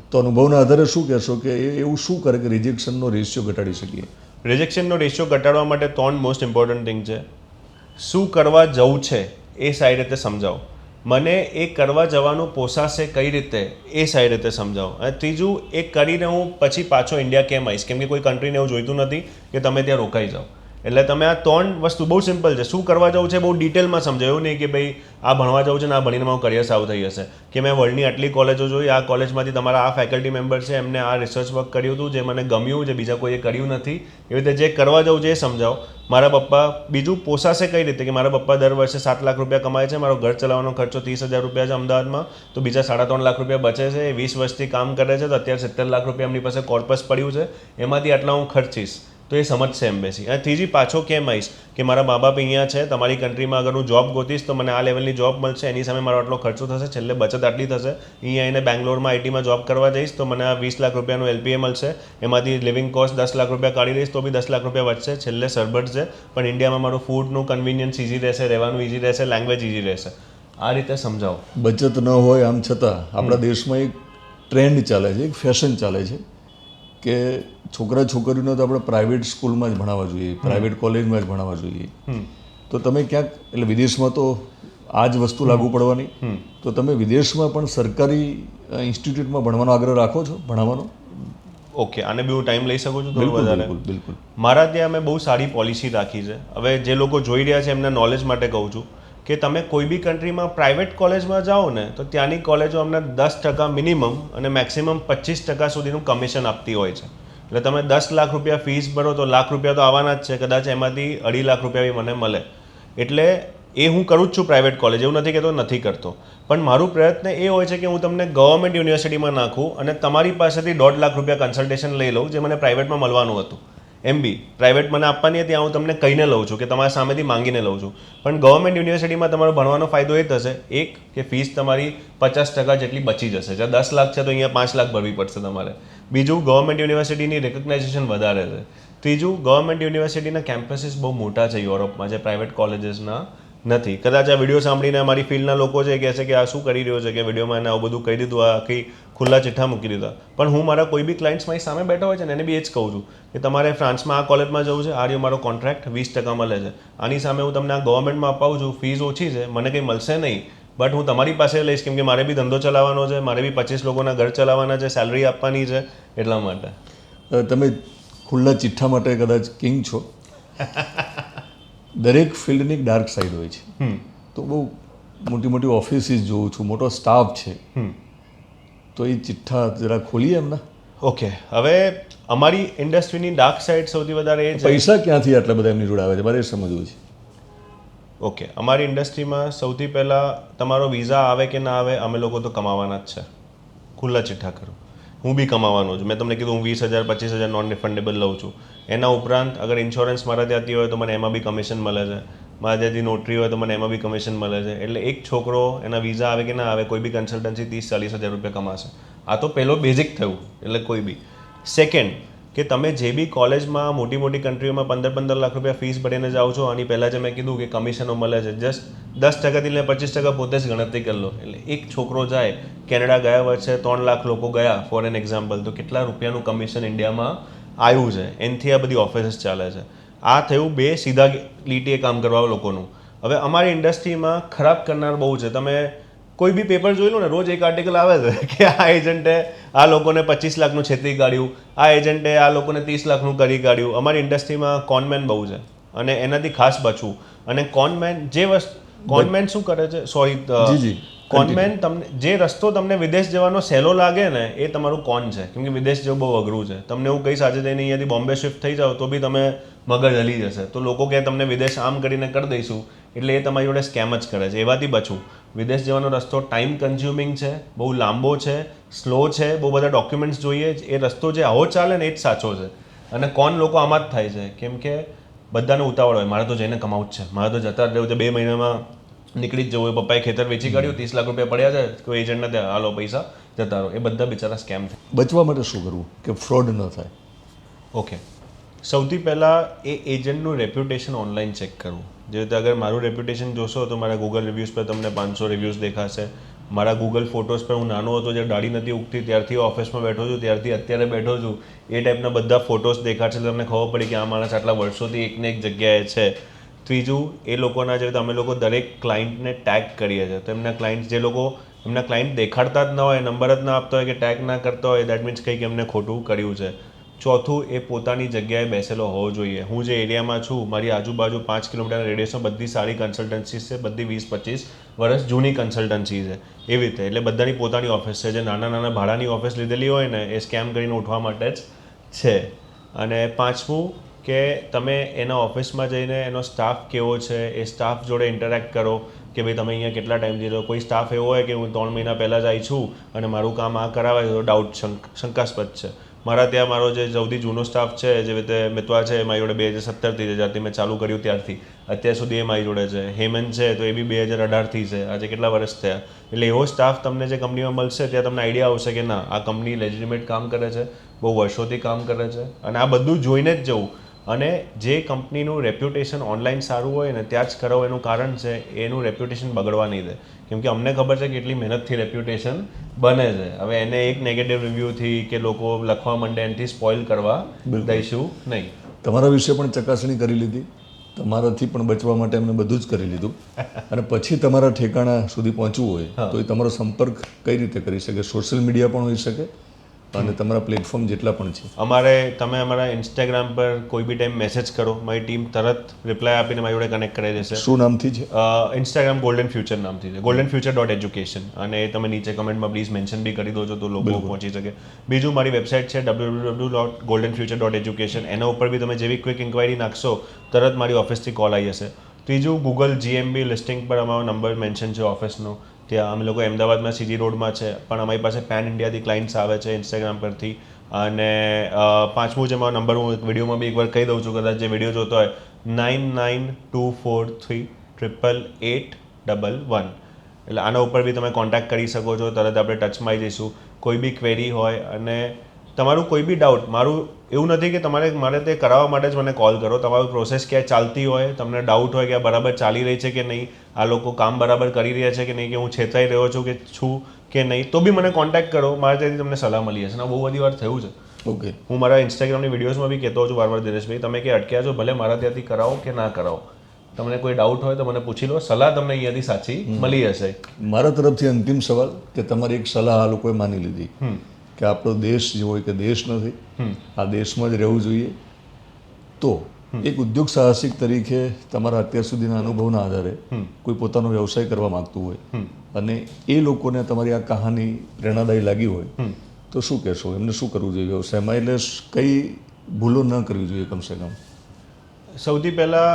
તો અનુભવના આધારે શું કહેશો કે એવું શું કરે કે રિજેક્શનનો રેશિયો ઘટાડી શકીએ? રિજેક્શનનો રેશિયો ઘટાડવા માટે 3 મોસ્ટ ઇમ્પોર્ટન્ટ થિંગ છે. શું કરવા જવું છે એ સારી રીતે સમજાવો, મને એ કરવા જવાનું પોસાશે કઈ રીતે એ સારી રીતે સમજાવો, અને ત્રીજું એ કરીને હું પછી પાછો ઇન્ડિયા કેમ આવીશ, કેમ કે કોઈ કન્ટ્રીને એવું જોઈતું નથી કે તમે ત્યાં રોકાઈ જાઓ. એટલે તમે આ 3 વસ્તુ બહુ સિમ્પલ છે. શું કરવા જવું છે બહુ ડિટેલમાં સમજાય, એવું નહીં કે ભાઈ આ ભણવા જવું છે ને આ ભણીને મારું કરિયર સાવ થઈ જશે, કે મેં વર્લ્ડની આટલી કોલેજો જોઈ, આ કોલેજમાંથી તમારા આ ફેકલ્ટી મેમ્બર છે, એમને આ રિસર્ચ વર્ક કર્યું હતું જે મને ગમ્યું, જે બીજા કોઈએ કર્યું નથી, એવી રીતે જે કરવા જવું છે એ સમજાવો. મારા પપ્પા બીજું પોસાશે કઈ રીતે, કે મારા પપ્પા દર વર્ષે 7 લાખ રૂપિયા કમાય છે, મારો ઘર ચલાવવાનો ખર્ચો 30,000 રૂપિયા છે અમદાવાદમાં, તો બીજા 3.5 લાખ રૂપિયા બચે છે, એ 20 વર્ષથી કામ કરે છે, તો અત્યારે 70 લાખ રૂપિયા એમની પાસે કોર્પસ પડ્યું છે, એમાંથી આટલા હું ખર્ચીશ, તો એ સમજશે એમ્બેસી. અને ત્રીજી પાછો કેમ આવીશ કે મારા મા બાપ અહીંયા છે, તમારી કન્ટ્રીમાં અગર હું જોબ ગોતીશ તો મને આ લેવલની જોબ મળશે, એની સામે મારો આટલો ખર્ચો થશે, છેલ્લે બચત આટલી થશે. અહીંયા આવીને બેંગ્લોરમાં આઈટીમાં જોબ કરવા જઈશ તો મને આ 20 લાખ રૂપિયાનું એલપીએ મળશે, એમાંથી લિવિંગ કોસ્ટ 10 લાખ રૂપિયા કાઢી લઈશ તો બી 10 લાખ રૂપિયા વધશે, છેલ્લે સરબત છે. પણ ઇન્ડિયામાં મારું ફૂડનું કન્વિનિયન્સ ઇઝી રહેશે, રહેવાનું ઇઝી રહેશે, લેંગ્વેજ ઇઝી રહેશે. આ રીતે સમજાવો. બચત ન હોય આમ છતાં આપણા દેશમાં એક ટ્રેન્ડ ચાલે છે, એક ફેશન ચાલે છે કે છોકરા છોકરીઓને તો આપણે પ્રાઇવેટ સ્કૂલમાં જ ભણાવવા જોઈએ, પ્રાઇવેટ કોલેજમાં જ ભણાવવા જોઈએ. તો તમે ક્યાંક એટલે વિદેશમાં તો આ જ વસ્તુ લાગુ પડવાની, તો તમે વિદેશમાં પણ સરકારી ઇન્સ્ટિટ્યૂટમાં ભણવાનો આગ્રહ રાખો છો, ભણાવવાનો? ઓકે, આને બી હું ટાઈમ લઈ શકું છું થોડું વધારે? બિલકુલ બિલકુલ. મારા ત્યાં મેં બહુ સારી પોલિસી રાખી છે. હવે જે લોકો જોઈ રહ્યા છે એમના નોલેજ માટે કહું છું કે તમે કોઈ બી કન્ટ્રીમાં પ્રાઇવેટ કોલેજમાં જાઓ ને તો ત્યાંની કોલેજો અમને 10% મિનિમમ અને મેક્સિમમ 25% સુધીનું કમિશન આપતી હોય છે. એટલે તમે 10 લાખ રૂપિયા ફીસ ભરો તો લાખ રૂપિયા તો આવવાના જ છે, કદાચ એમાંથી 2.5 લાખ રૂપિયા બી મને મળે. એટલે એ હું કરું જ છું પ્રાઇવેટ કોલેજ, એવું નથી કહેતો નથી કરતો, પણ મારું પ્રયત્ન એ હોય છે કે હું તમને ગવર્મેન્ટ યુનિવર્સિટીમાં નાખું અને તમારી પાસેથી 1.5 લાખ રૂપિયા કન્સલ્ટેશન લઈ લઉં, જે મને પ્રાઇવેટમાં મળવાનું હતું. એમ બી પ્રાઇવેટ મને આપવાની હતી, હું તમને કહીને લઉં છું કે તમારા સામેથી માંગીને લઉં છું. પણ ગવર્મેન્ટ યુનિવર્સિટીમાં તમારો ભણવાનો ફાયદો એ થશે, એક કે ફીસ તમારી 50% જેટલી બચી જશે, જ્યાં 10 લાખ છે તો અહીંયા 5 લાખ ભરવી પડશે તમારે. બીજું, ગવર્મેન્ટ યુનિવર્સિટીની રેકગ્નાઇઝેશન વધારે છે. ત્રીજું, ગવર્મેન્ટ યુનિવર્સિટીના કેમ્પસીસ બહુ મોટા છે યુરોપમાં, જે પ્રાઇવેટ કોલેજીસના નથી. કદાચ આ વિડીયો સાંભળીને અમારી ફિલ્ડના લોકો છે કહેશે કે આ શું કરી રહ્યો છે, કે વિડીયોમાં એને આવું બધું કહી દીધું, આ આખી ખુલ્લા ચિઠ્ઠા મૂકી દીધા. પણ હું મારા કોઈ બી ક્લાયન્ટ્સ મારી સામે બેઠા હોય છે ને એને બી એ જ કહું છું કે તમારે ફ્રાન્સમાં આ કોલેજમાં જવું છે, આ રહ્યો મારો કોન્ટ્રાક્ટ 20% મળે છે, આની સામે હું તમને આ ગવર્મેન્ટમાં અપાવું છું, ફીસ ઓછી છે, મને કંઈ મળશે નહીં, બટ હું તમારી પાસે લઈશ કેમ કે મારે બી ધંધો ચલાવવાનો છે, મારે બી 25 લોકોના ઘર ચલાવવાના છે, સેલરી આપવાની છે, એટલા માટે. તમે ખુલ્લા ચિઠ્ઠા માટે કદાચ કિંગ છો. દરેક ફિલ્ડની એક ડાર્ક સાઈડ હોય છે. તો બહુ મોટી મોટી ઓફિસીસ જોઉં છું, મોટો સ્ટાફ છે, તો એ ચિઠ્ઠા જરા ખોલીએ એમના. ઓકે, હવે અમારી ઇન્ડસ્ટ્રીની ડાર્ક સાઈડ સૌથી વધારે એ છે. પૈસા ક્યાંથી આટલા બધા એમની જોડે આવે છે, મારે એ સમજવું છે. ઓકે, અમારી ઇન્ડસ્ટ્રીમાં સૌથી પહેલાં તમારો વિઝા આવે કે ના આવે, અમે લોકો તો કમાવાના જ છે. ખુલ્લા ચિઠ્ઠા કરો, હું બી કમાવાનો છું. મેં તમને કીધું હું 20,000 25,000 નોન રિફંડેબલ લઉં છું. એના ઉપરાંત અગર ઇન્સ્યોરન્સ મારા ત્યાંથી હોય તો મને એમાં બી કમિશન મળે છે, મારા ત્યાંથી નોટરી હોય તો મને એમાં બી કમિશન મળે છે. એટલે એક છોકરો એના વિઝા આવે કે ના આવે, કોઈ બી કન્સલ્ટન્સી 30-40,000 રૂપિયા કમાશે. આ તો પહેલો બેઝિક થયું. એટલે કોઈ બી. સેકન્ડ, કે તમે જે બી કોલેજમાં મોટી મોટી કન્ટ્રીઓમાં 15-15 લાખ રૂપિયા ફીસ ભરીને જાઓ છો, આની પહેલાં જે મેં કીધું કે કમિશનો મળે છે, જસ્ટ 10%થી લઈને 25% પોતે જ ગણતરી કરી લો. એટલે એક છોકરો જાય, કેનેડા ગયા વર્ષે 3 લાખ લોકો ગયા ફોર એન એક્ઝામ્પલ, તો કેટલા રૂપિયાનું કમિશન ઇન્ડિયામાં આવ્યું છે, એનાથી આ બધી ઓફિસીસ ચાલે છે. આ થયું બે સીધા લીટીએ કામ કરવા લોકોનું. હવે અમારી ઇન્ડસ્ટ્રીમાં ખરાબ કરનાર બહુ છે. તમે કોઈ બી પેપર જોઈ લો ને, રોજ એક આર્ટિકલ આવે છે કે આ એજન્ટે આ લોકોને 25 લાખનું છેતરી કાઢ્યું, આ એજન્ટે આ લોકોને 30 લાખનું કરી કાઢ્યું. અમારી ઇન્ડસ્ટ્રીમાં કોનમેન બહુ છે અને એનાથી ખાસ બચવું. અને કોનમેન જે કોનમેન શું કરે છે, સોરી, કોનમેન તમને જે રસ્તો તમને વિદેશ જવાનો સહેલો લાગે ને એ તમારું કોન છે, કેમ કે વિદેશ જવું બહુ અઘરું છે. તમને હું કહીશ આજે જઈને અહીંયાથી બોમ્બે શિફ્ટ થઈ જાઓ તો બી તમે મગજ હલી જશે. તો લોકો કહે તમને વિદેશ આમ કરીને કરી દઈશું, એટલે એ તમારી જોડે સ્કેમ જ કરે છે. એવાથી બચવું. વિદેશ જવાનો રસ્તો ટાઈમ કન્ઝ્યુમિંગ છે, બહુ લાંબો છે, સ્લો છે, બહુ બધા ડોક્યુમેન્ટ્સ જોઈએ. એ રસ્તો જે આવો ચાલે ને એ જ સાચો છે. અને કોન લોકો આમાં જ થાય છે, કેમ કે બધાને ઉતાવળ હોય, મારે તો જઈને કમાવું જ છે, મારે તો જતા જ રહેવું છે, 2 મહિનામાં નીકળી જ જવું. પપ્પાએ ખેતર વેચી કાઢ્યું, 30 લાખ રૂપિયા પડ્યા છે, કોઈ એજન્ટને ત્યાં હાલો પૈસા જતા રહો. એ બધા બિચારા સ્કેમ થાય. બચવા માટે શું કરવું કે ફ્રોડ ન થાય? ઓકે, સૌથી પહેલાં એ એજન્ટનું રેપ્યુટેશન ઓનલાઈન ચેક કરવું. જે રીતે અગર મારું રેપ્યુટેશન જોશો તો મારા ગૂગલ રિવ્યૂઝ પર તમને 500 રિવ્યૂઝ દેખાશે. મારા ગૂગલ ફોટોઝ પર હું નાનો હતો, જ્યારે દાઢી નથી ઉગતી ત્યારથી ઓફિસમાં બેઠો છું, ત્યારથી અત્યારે બેઠો છું, એ ટાઈપના બધા ફોટોઝ દેખાશે. તમને ખબર પડી કે આ માણસ આટલા વર્ષોથી એકને એક જગ્યાએ છે. ત્રીજું, એ લોકોના જે અમે લોકો દરેક ક્લાયન્ટને ટેગ કરીએ છીએ, તો એમના ક્લાયન્ટ જે લોકો એમના ક્લાયન્ટ દેખાડતા જ ન હોય, નંબર જ ના આપતા હોય કે ટેગ ના કરતા હોય, દેટ મીન્સ કંઈક એમને ખોટું કર્યું છે. ચોથું એ પોતાની જગ્યાએ બેસેલો હોવો જોઈએ. હું જે એરિયામાં છું મારી આજુબાજુ 5 કિલોમીટર રેડિયસમાં બધી સારી કન્સલ્ટન્સીસ છે, બધી 20-25 વર્ષ જૂની કન્સલ્ટન્સી છે એવી રીતે. એટલે બધાની પોતાની ઓફિસ છે. જે નાના નાના ભાડાની ઓફિસ લીધેલી હોય ને એ સ્કેમ કરીને ઉઠવા માટે જ છે. અને પાંચમું કે તમે એના ઓફિસમાં જઈને એનો સ્ટાફ કેવો છે એ સ્ટાફ જોડે ઇન્ટરેક્ટ કરો કે ભાઈ તમે અહીંયા કેટલા ટાઈમથી રહો. કોઈ સ્ટાફ એવો હોય કે હું 3 મહિના પહેલાં જ આવી છું અને મારું કામ આ કરાવે તો ડાઉટ શંકાસ્પદ છે. મારા ત્યાં મારો જે સૌથી જૂનો સ્ટાફ છે જે રીતે મિતવા છે મારી જોડે 2017થી છે, જ્યારથી મેં ચાલુ કર્યું ત્યારથી અત્યાર સુધી એ મારી જોડે છે. હેમંત છે તો એ બી 2018થી છે, આજે કેટલા વર્ષ થયા. એટલે એવો સ્ટાફ તમને જે કંપનીમાં મળશે ત્યાં તમને આઈડિયા આવશે કે ના આ કંપની લેજિટિમેટ કામ કરે છે, બહુ વર્ષોથી કામ કરે છે. અને આ બધું જોઈને જ જવું. અને જે કંપનીનું રેપ્યુટેશન ઓનલાઈન સારું હોય ને ત્યાં જ કરાવો એનું કારણ છે એનું રેપ્યુટેશન બગડવા નહીં દે. કેમ કે અમને ખબર છે કે કેટલી મહેનતથી રેપ્યુટેશન બને છે. હવે એને એક નેગેટિવ રિવ્યૂથી કે લોકો લખવા માંડે એનાથી સ્પોઇલ કરવા દઈશું નહીં. તમારા વિશે પણ ચકાસણી કરી લીધી, તમારાથી પણ બચવા માટે એમને બધું જ કરી લીધું. અને પછી તમારા ઠેકાણા સુધી પહોંચવું હોય તો એ તમારો સંપર્ક કઈ રીતે કરી શકે? સોશિયલ મીડિયા પણ હોઈ શકે અને તમારા પ્લેટફોર્મ જેટલા પણ છે. તમે અમારા ઇન્સ્ટાગ્રામ પર કોઈ બી ટાઈમ મેસેજ કરો, મારી ટીમ તરત રિપ્લાય આપીને મારી જોડે કનેક્ટ કરી દેશે. શું નામથી છે? ઇન્સ્ટાગ્રામ ગોલ્ડન ફ્યુચર નામથી છે, goldenfuture.education. અને તમે નીચે કમેન્ટમાં પ્લીઝ મેન્શન બી કરી દો છો તો લોકો પહોંચી શકે. બીજું મારી વેબસાઇટ છે www.goldenfuture.education. એના ઉપર બી તમે જેવી ક્વિક ઇન્ક્વાયરી નાખશો તરત મારી ઓફિસથી કોલ આવી જશે. ત્રીજું ગૂગલ GMB લિસ્ટિંગ પર અમારો નંબર મેન્શન છે ઓફિસનો. ત્યાં અમે લોકો અમદાવાદમાં CG રોડમાં છે, પણ અમારી પાસે પેન ઇન્ડિયાથી ક્લાઇન્ટ્સ આવે છે ઇન્સ્ટાગ્રામ પરથી. અને પાંચમું જે મારો નંબર હું વિડીયોમાં બી એકવાર કહી દઉં છું, કદાચ જે વિડીયો જોતો હોય 9924388811. એટલે આના ઉપર બી તમે કોન્ટેક્ટ કરી શકો છો, તરત આપણે ટચમાં આવી જઈશું. કોઈ બી ક્વેરી હોય અને તમારું કોઈ બી ડાઉટ, મારું એવું નથી કે મારે તે કરાવવા માટે જ મને કોલ કરો. તમારું પ્રોસેસ ક્યાંય ચાલતી હોય, તમને ડાઉટ હોય કે આ બરાબર ચાલી રહી છે કે નહીં, આ લોકો કામ બરાબર કરી રહ્યા છે કે નહીં, કે હું છેતરાઈ રહ્યો છું કે નહીં, તો બી મને કોન્ટેક્ટ કરો. મારે ત્યાંથી તમને સલાહ મળી હશે. બહુ બધી વાર થયું છે. ઓકે, હું મારા ઇન્સ્ટાગ્રામની વિડીયોઝમાં બી કહેતો છું વારવાર, દિનેશભાઈ તમે કે અટક્યા છો ભલે મારા ત્યાંથી કરાવો કે ના કરાવો, તમને કોઈ ડાઉટ હોય તો મને પૂછી લો, સલાહ તમને અહીંયાથી સાચી મળી હશે. મારા તરફથી અંતિમ સવાલ કે તમારી એક સલાહ આ લોકોએ માની લીધી કે આપણો દેશ જે હોય કે દેશ નથી, આ દેશમાં જ રહેવું જોઈએ. તો એક ઉદ્યોગ સાહસિક તરીકે તમારા અત્યાર સુધીના અનુભવના આધારે કોઈ પોતાનો વ્યવસાય કરવા માંગતું હોય અને એ લોકોને તમારી આ કહાની પ્રેરણાદાયી લાગી હોય તો શું કહેશો? એમને શું કરવું જોઈએ વ્યવસાયમાં? એટલે કઈ ભૂલો ન કરવી જોઈએ કમસે કમ? સૌથી પહેલાં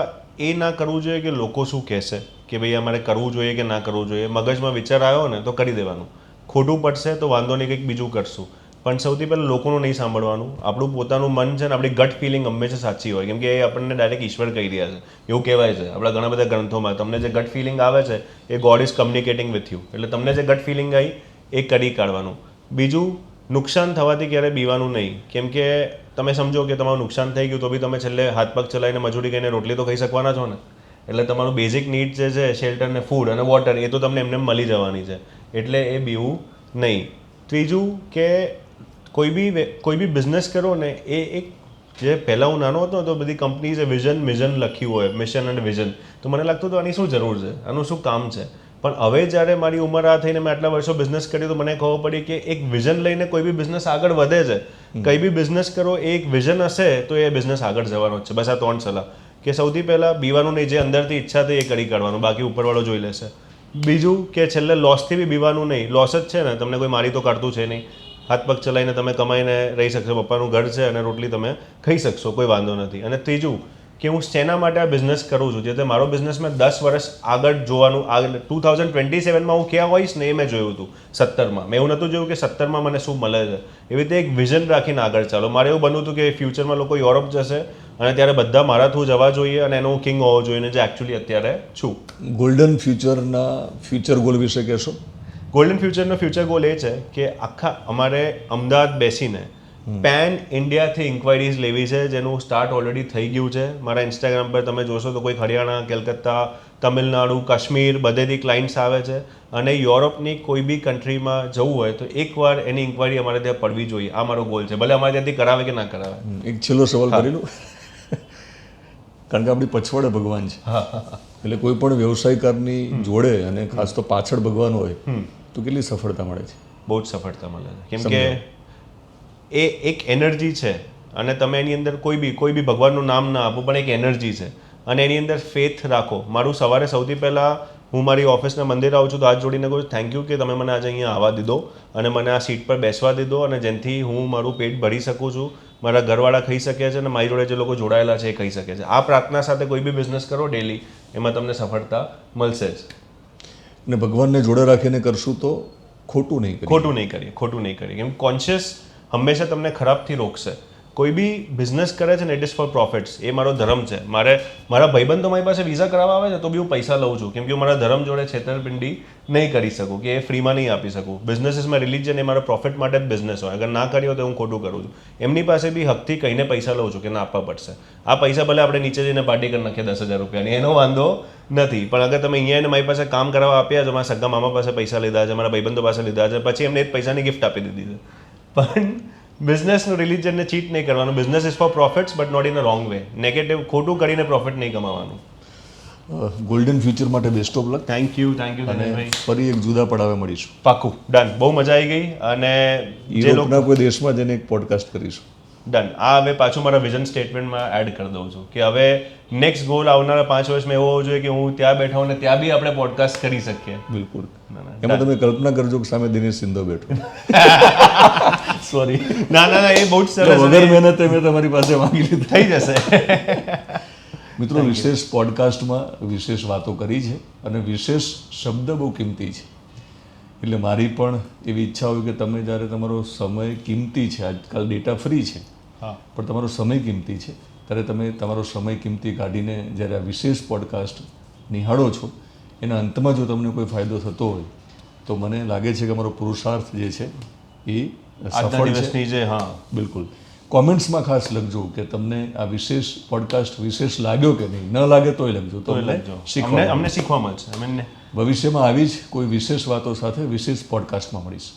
એ ના કરવું જોઈએ કે લોકો શું કહેશે, કે ભાઈ અમારે કરવું જોઈએ કે ના કરવું જોઈએ. મગજમાં વિચાર આવ્યો ને તો કરી દેવાનું, ખોટું પડશે તો વાંધો નહીં, કંઈક બીજું કરશું. પણ સૌથી પહેલાં લોકોનું નહીં સાંભળવાનું. આપણું પોતાનું મન છે ને, આપણી ગટ ફિલિંગ હંમેશા સાચી હોય, કેમ કે એ આપણને ડાયરેક્ટ ઈશ્વર કહી રહ્યા છે એવું કહેવાય છે આપણા ઘણા બધા ગ્રંથોમાં. તમને જે ગટ ફિલિંગ આવે છે એ God is communicating with you. એટલે તમને જે ગટ ફિલિંગ આવી એ કરી કાઢવાનું. બીજું, નુકસાન થવાથી ક્યારેય બીવાનું નહીં. કેમ કે તમે સમજો કે તમારું નુકસાન થઈ ગયું તો બી તમે છેલ્લે હાથ પગ ચલાવીને મજૂરી કરીને રોટલી તો ખાઈ શકવાના છો ને. એટલે તમારું બેઝિક નીડ જે છે શેલ્ટર ને ફૂડ અને વોટર એ તો તમને એમને મળી જવાની છે. એટલે એ બીવું નહીં. ત્રીજું કે કોઈ બી બિઝનેસ કરો ને એ એક જે પહેલાં હું નાનો હતો તો બધી કંપનીઝે મિશન લખ્યું હોય, મિશન અને વિઝન, તો મને લાગતું હતું આની શું જરૂર છે, આનું શું કામ છે. પણ હવે જ્યારે મારી ઉંમર આ થઈને મેં આટલા વર્ષો બિઝનેસ કર્યું તો મને ખબર પડી કે એક વિઝન લઈને કોઈ બી બિઝનેસ આગળ વધે છે. કંઈ બી બિઝનેસ કરો એ એક વિઝન હશે તો એ બિઝનેસ આગળ જવાનો જ છે. બસ આ 3 સલાહ કે સૌથી પહેલાં બીવાનું નહીં, જે અંદરથી ઈચ્છા થઈ એ કરી કાઢવાનું, બાકી ઉપરવાળો જોઈ લેશે. બીજું કે છેલ્લે લોસથી બી બીવાનું નહીં. લોસ જ છે ને, તમને કોઈ મારી તો કાઢતું છે નહીં. હાથ પગ ચલાવીને તમે કમાઈને રહી શકશો, પપ્પાનું ઘર છે અને રોટલી તમે ખાઈ શકશો, કોઈ વાંધો નથી. અને ત્રીજું કે હું શેના માટે આ બિઝનેસ કરું છું, જેથી મારો બિઝનેસ મેં 10 વર્ષ આગળ જોવાનું, 2027માં હું ક્યાં હોઈશ ને એ મેં જોયું હતું. 17માં મેં એવું નહોતું જોયું કે 17માં મને શું મળે છે. એવી રીતે એક વિઝન રાખીને આગળ ચાલો. મારે એવું બનવું હતું કે ફ્યુચરમાં લોકો યુરોપ જશે અને ત્યારે બધા મારા થ્રુ જવા જોઈએ અને એનો હું કિંગ હોવો જોઈએ, જે એકચ્યુઅલી અત્યારે છું. ગોલ્ડન ફ્યુચરના ફ્યુચર ગોલ વિશે કહેશો? ગોલ્ડન ફ્યુચરનો ફ્યુચર ગોલ એ છે કે આખા અમારે અમદાવાદ બેસીને પેન ઇન્ડિયાથી ઇન્ક્વાયરીઝ લેવી છે, જેનું સ્ટાર્ટ ઓલરેડી થઈ ગયું છે. મારા ઇન્સ્ટાગ્રામ પર તમે જોશો તો કોઈ હરિયાણા, કેલકત્તા, તમિલનાડુ, કાશ્મીર બધેથી ક્લાઇન્ટ્સ આવે છે. અને યુરોપની કોઈ બી કન્ટ્રીમાં જવું હોય તો એકવાર એની ઇન્ક્વાયરી અમારે ત્યાં પડવી જોઈએ. આ મારો ગોલ છે, ભલે અમારે ત્યાંથી કરાવે કે ના કરાવે. એક છેલ્લો સવાલ કરી લઉં, કારણ કે આપણી પછવાડે ભગવાન છે. એટલે કોઈ પણ વ્યવસાયકારની જોડે અને ખાસ તો પાછળ ભગવાન હોય તો કેટલી સફળતા મળે છે? બહુ જ સફળતા મળે છે. કેમ કે એ એક એનર્જી છે અને તમે એની અંદર કોઈ બી ભગવાનનું નામ ના આપો પણ એક એનર્જી છે અને એની અંદર ફેથ રાખો. મારું સવારે સૌથી પહેલાં હું મારી ઓફિસના મંદિર આવું છું તો હાથ જોડીને કહું થેન્ક યુ કે તમે મને આજે અહીંયા આવવા દીધો અને મને આ સીટ પર બેસવા દીધો અને જેનાથી હું મારું પેટ ભરી શકું છું, મારા ઘરવાળા ખાઈ શકે છે અને મારી જોડે જે લોકો જોડાયેલા છે એ ખાઈ શકે છે. આ પ્રાર્થના સાથે કોઈ બી બિઝનેસ કરો ડેલી, એમાં તમને સફળતા મળશે જ. ને ભગવાનને જોડે રાખીને કરશું તો ખોટું નહીં કરીએ. ખોટું નહીં કરીએ કેમ કોન્શિયસ હંમેશા તમને ખરાબથી રોકશે. કોઈ બી બિઝનેસ કરે છે ને ઇટ ઇઝ ફોર પ્રોફિટ્સ. એ મારો ધર્મ છે. મારા ભાઈબંધ તો મારી પાસે વિઝા કરાવવા આવે છે તો બી હું પૈસા લઉં છું કેમ કે હું મારા ધર્મ જોડે છેતરપિંડી નહીં કરી શકું કે એ ફ્રીમાં નહીં આપી શકું. Business is my religion. એ મારા પ્રોફિટ માટે જ બિઝનેસ હોય. અગર ના કર્યો તો હું ખોટું કરું છું. એમની પાસે બી હકથી કહીને પૈસા લઉં છું કે ના આપવા પડશે. આ પૈસા ભલે આપણે નીચે જઈને પાર્ટી કરી નાખીએ 10,000 રૂપિયાની, એનો વાંધો નથી. પણ અગર તમે અહીંયા મારી પાસે કામ કરાવવા આપ્યા છે, મારા સગા મામા પાસે પૈસા લીધા છે, મારા ભાઈબંધો પાસે લીધા છે, પછી એમને એ પૈસાની ગિફ્ટ આપી દીધી છે. પણ બિઝનેસનું રિલિજનને ચીટ નહીં કરવાનું. Business is for profits but not in a wrong way. Negative ખોટું કરીને પ્રોફિટ નહીં કમાવાનું. ગોલ્ડન ફ્યુચર માટે best of luck. Thank you અને દિનેશભાઈ. ફરી એક જુદા પડાવે મળીશું. પાકું, ડન. બહુ મજા આવી ગઈ. અને જે લોકો યુરોપના કોઈ દેશમાં જઈને એક પોડકાસ્ટ કરીશું. ડન. આ હવે પાછું મારા વિઝન સ્ટેટમેન્ટમાં એડ કરી દઉં છું કે હવે નેક્સ્ટ ગોલ આવનારા 5 વર્ષમાં એવો હોવો જોઈએ કે હું ત્યાં બેઠા હોઉં ને ત્યાં બી આપણે પોડકાસ્ટ કરી શકીએ. બિલકુલ. એમાં તમે કલ્પના કરજો કે સામે દિનેશ સિંધો બેઠો. સોરી. ના એ બહુ જ સરસ. વગર મહેનતે મેં તમારી પાસે માંગી લીધું. થઈ જશે. મિત્રો, વિશેષ પોડકાસ્ટમાં વિશેષ વાતો કરી છે અને વિશેષ શબ્દ બહુ કિંમતી છે. એટલે મારી પણ એવી ઈચ્છા હોય કે તમે જ્યારે તમારો સમય કિંમતી છે, આજકાલ ડેટા ફ્રી છે, પણ તમારો સમય કિંમતી છે, ત્યારે તમે તમારો સમય કિંમતી કાઢીને જ્યારે આ વિશેષ પોડકાસ્ટ નિહાળો છો, એના અંતમાં જો તમને કોઈ ફાયદો થતો હોય તો મને લાગે છે કે મારો પુરુષાર્થ જે છે એ સફળ છે. હા, બિલકુલ. કોમેન્ટ્સમાં ખાસ લખજો કે તમને આ વિશેષ પોડકાસ્ટ વિશેષ લાગ્યો કે નહીં. ન લાગે તોય લખજો. તો અમને શીખવા મળશે. ભવિષ્યમાં આવી જ કોઈ વિશેષ વાતો સાથે વિશેષ પોડકાસ્ટમાં મળીશ.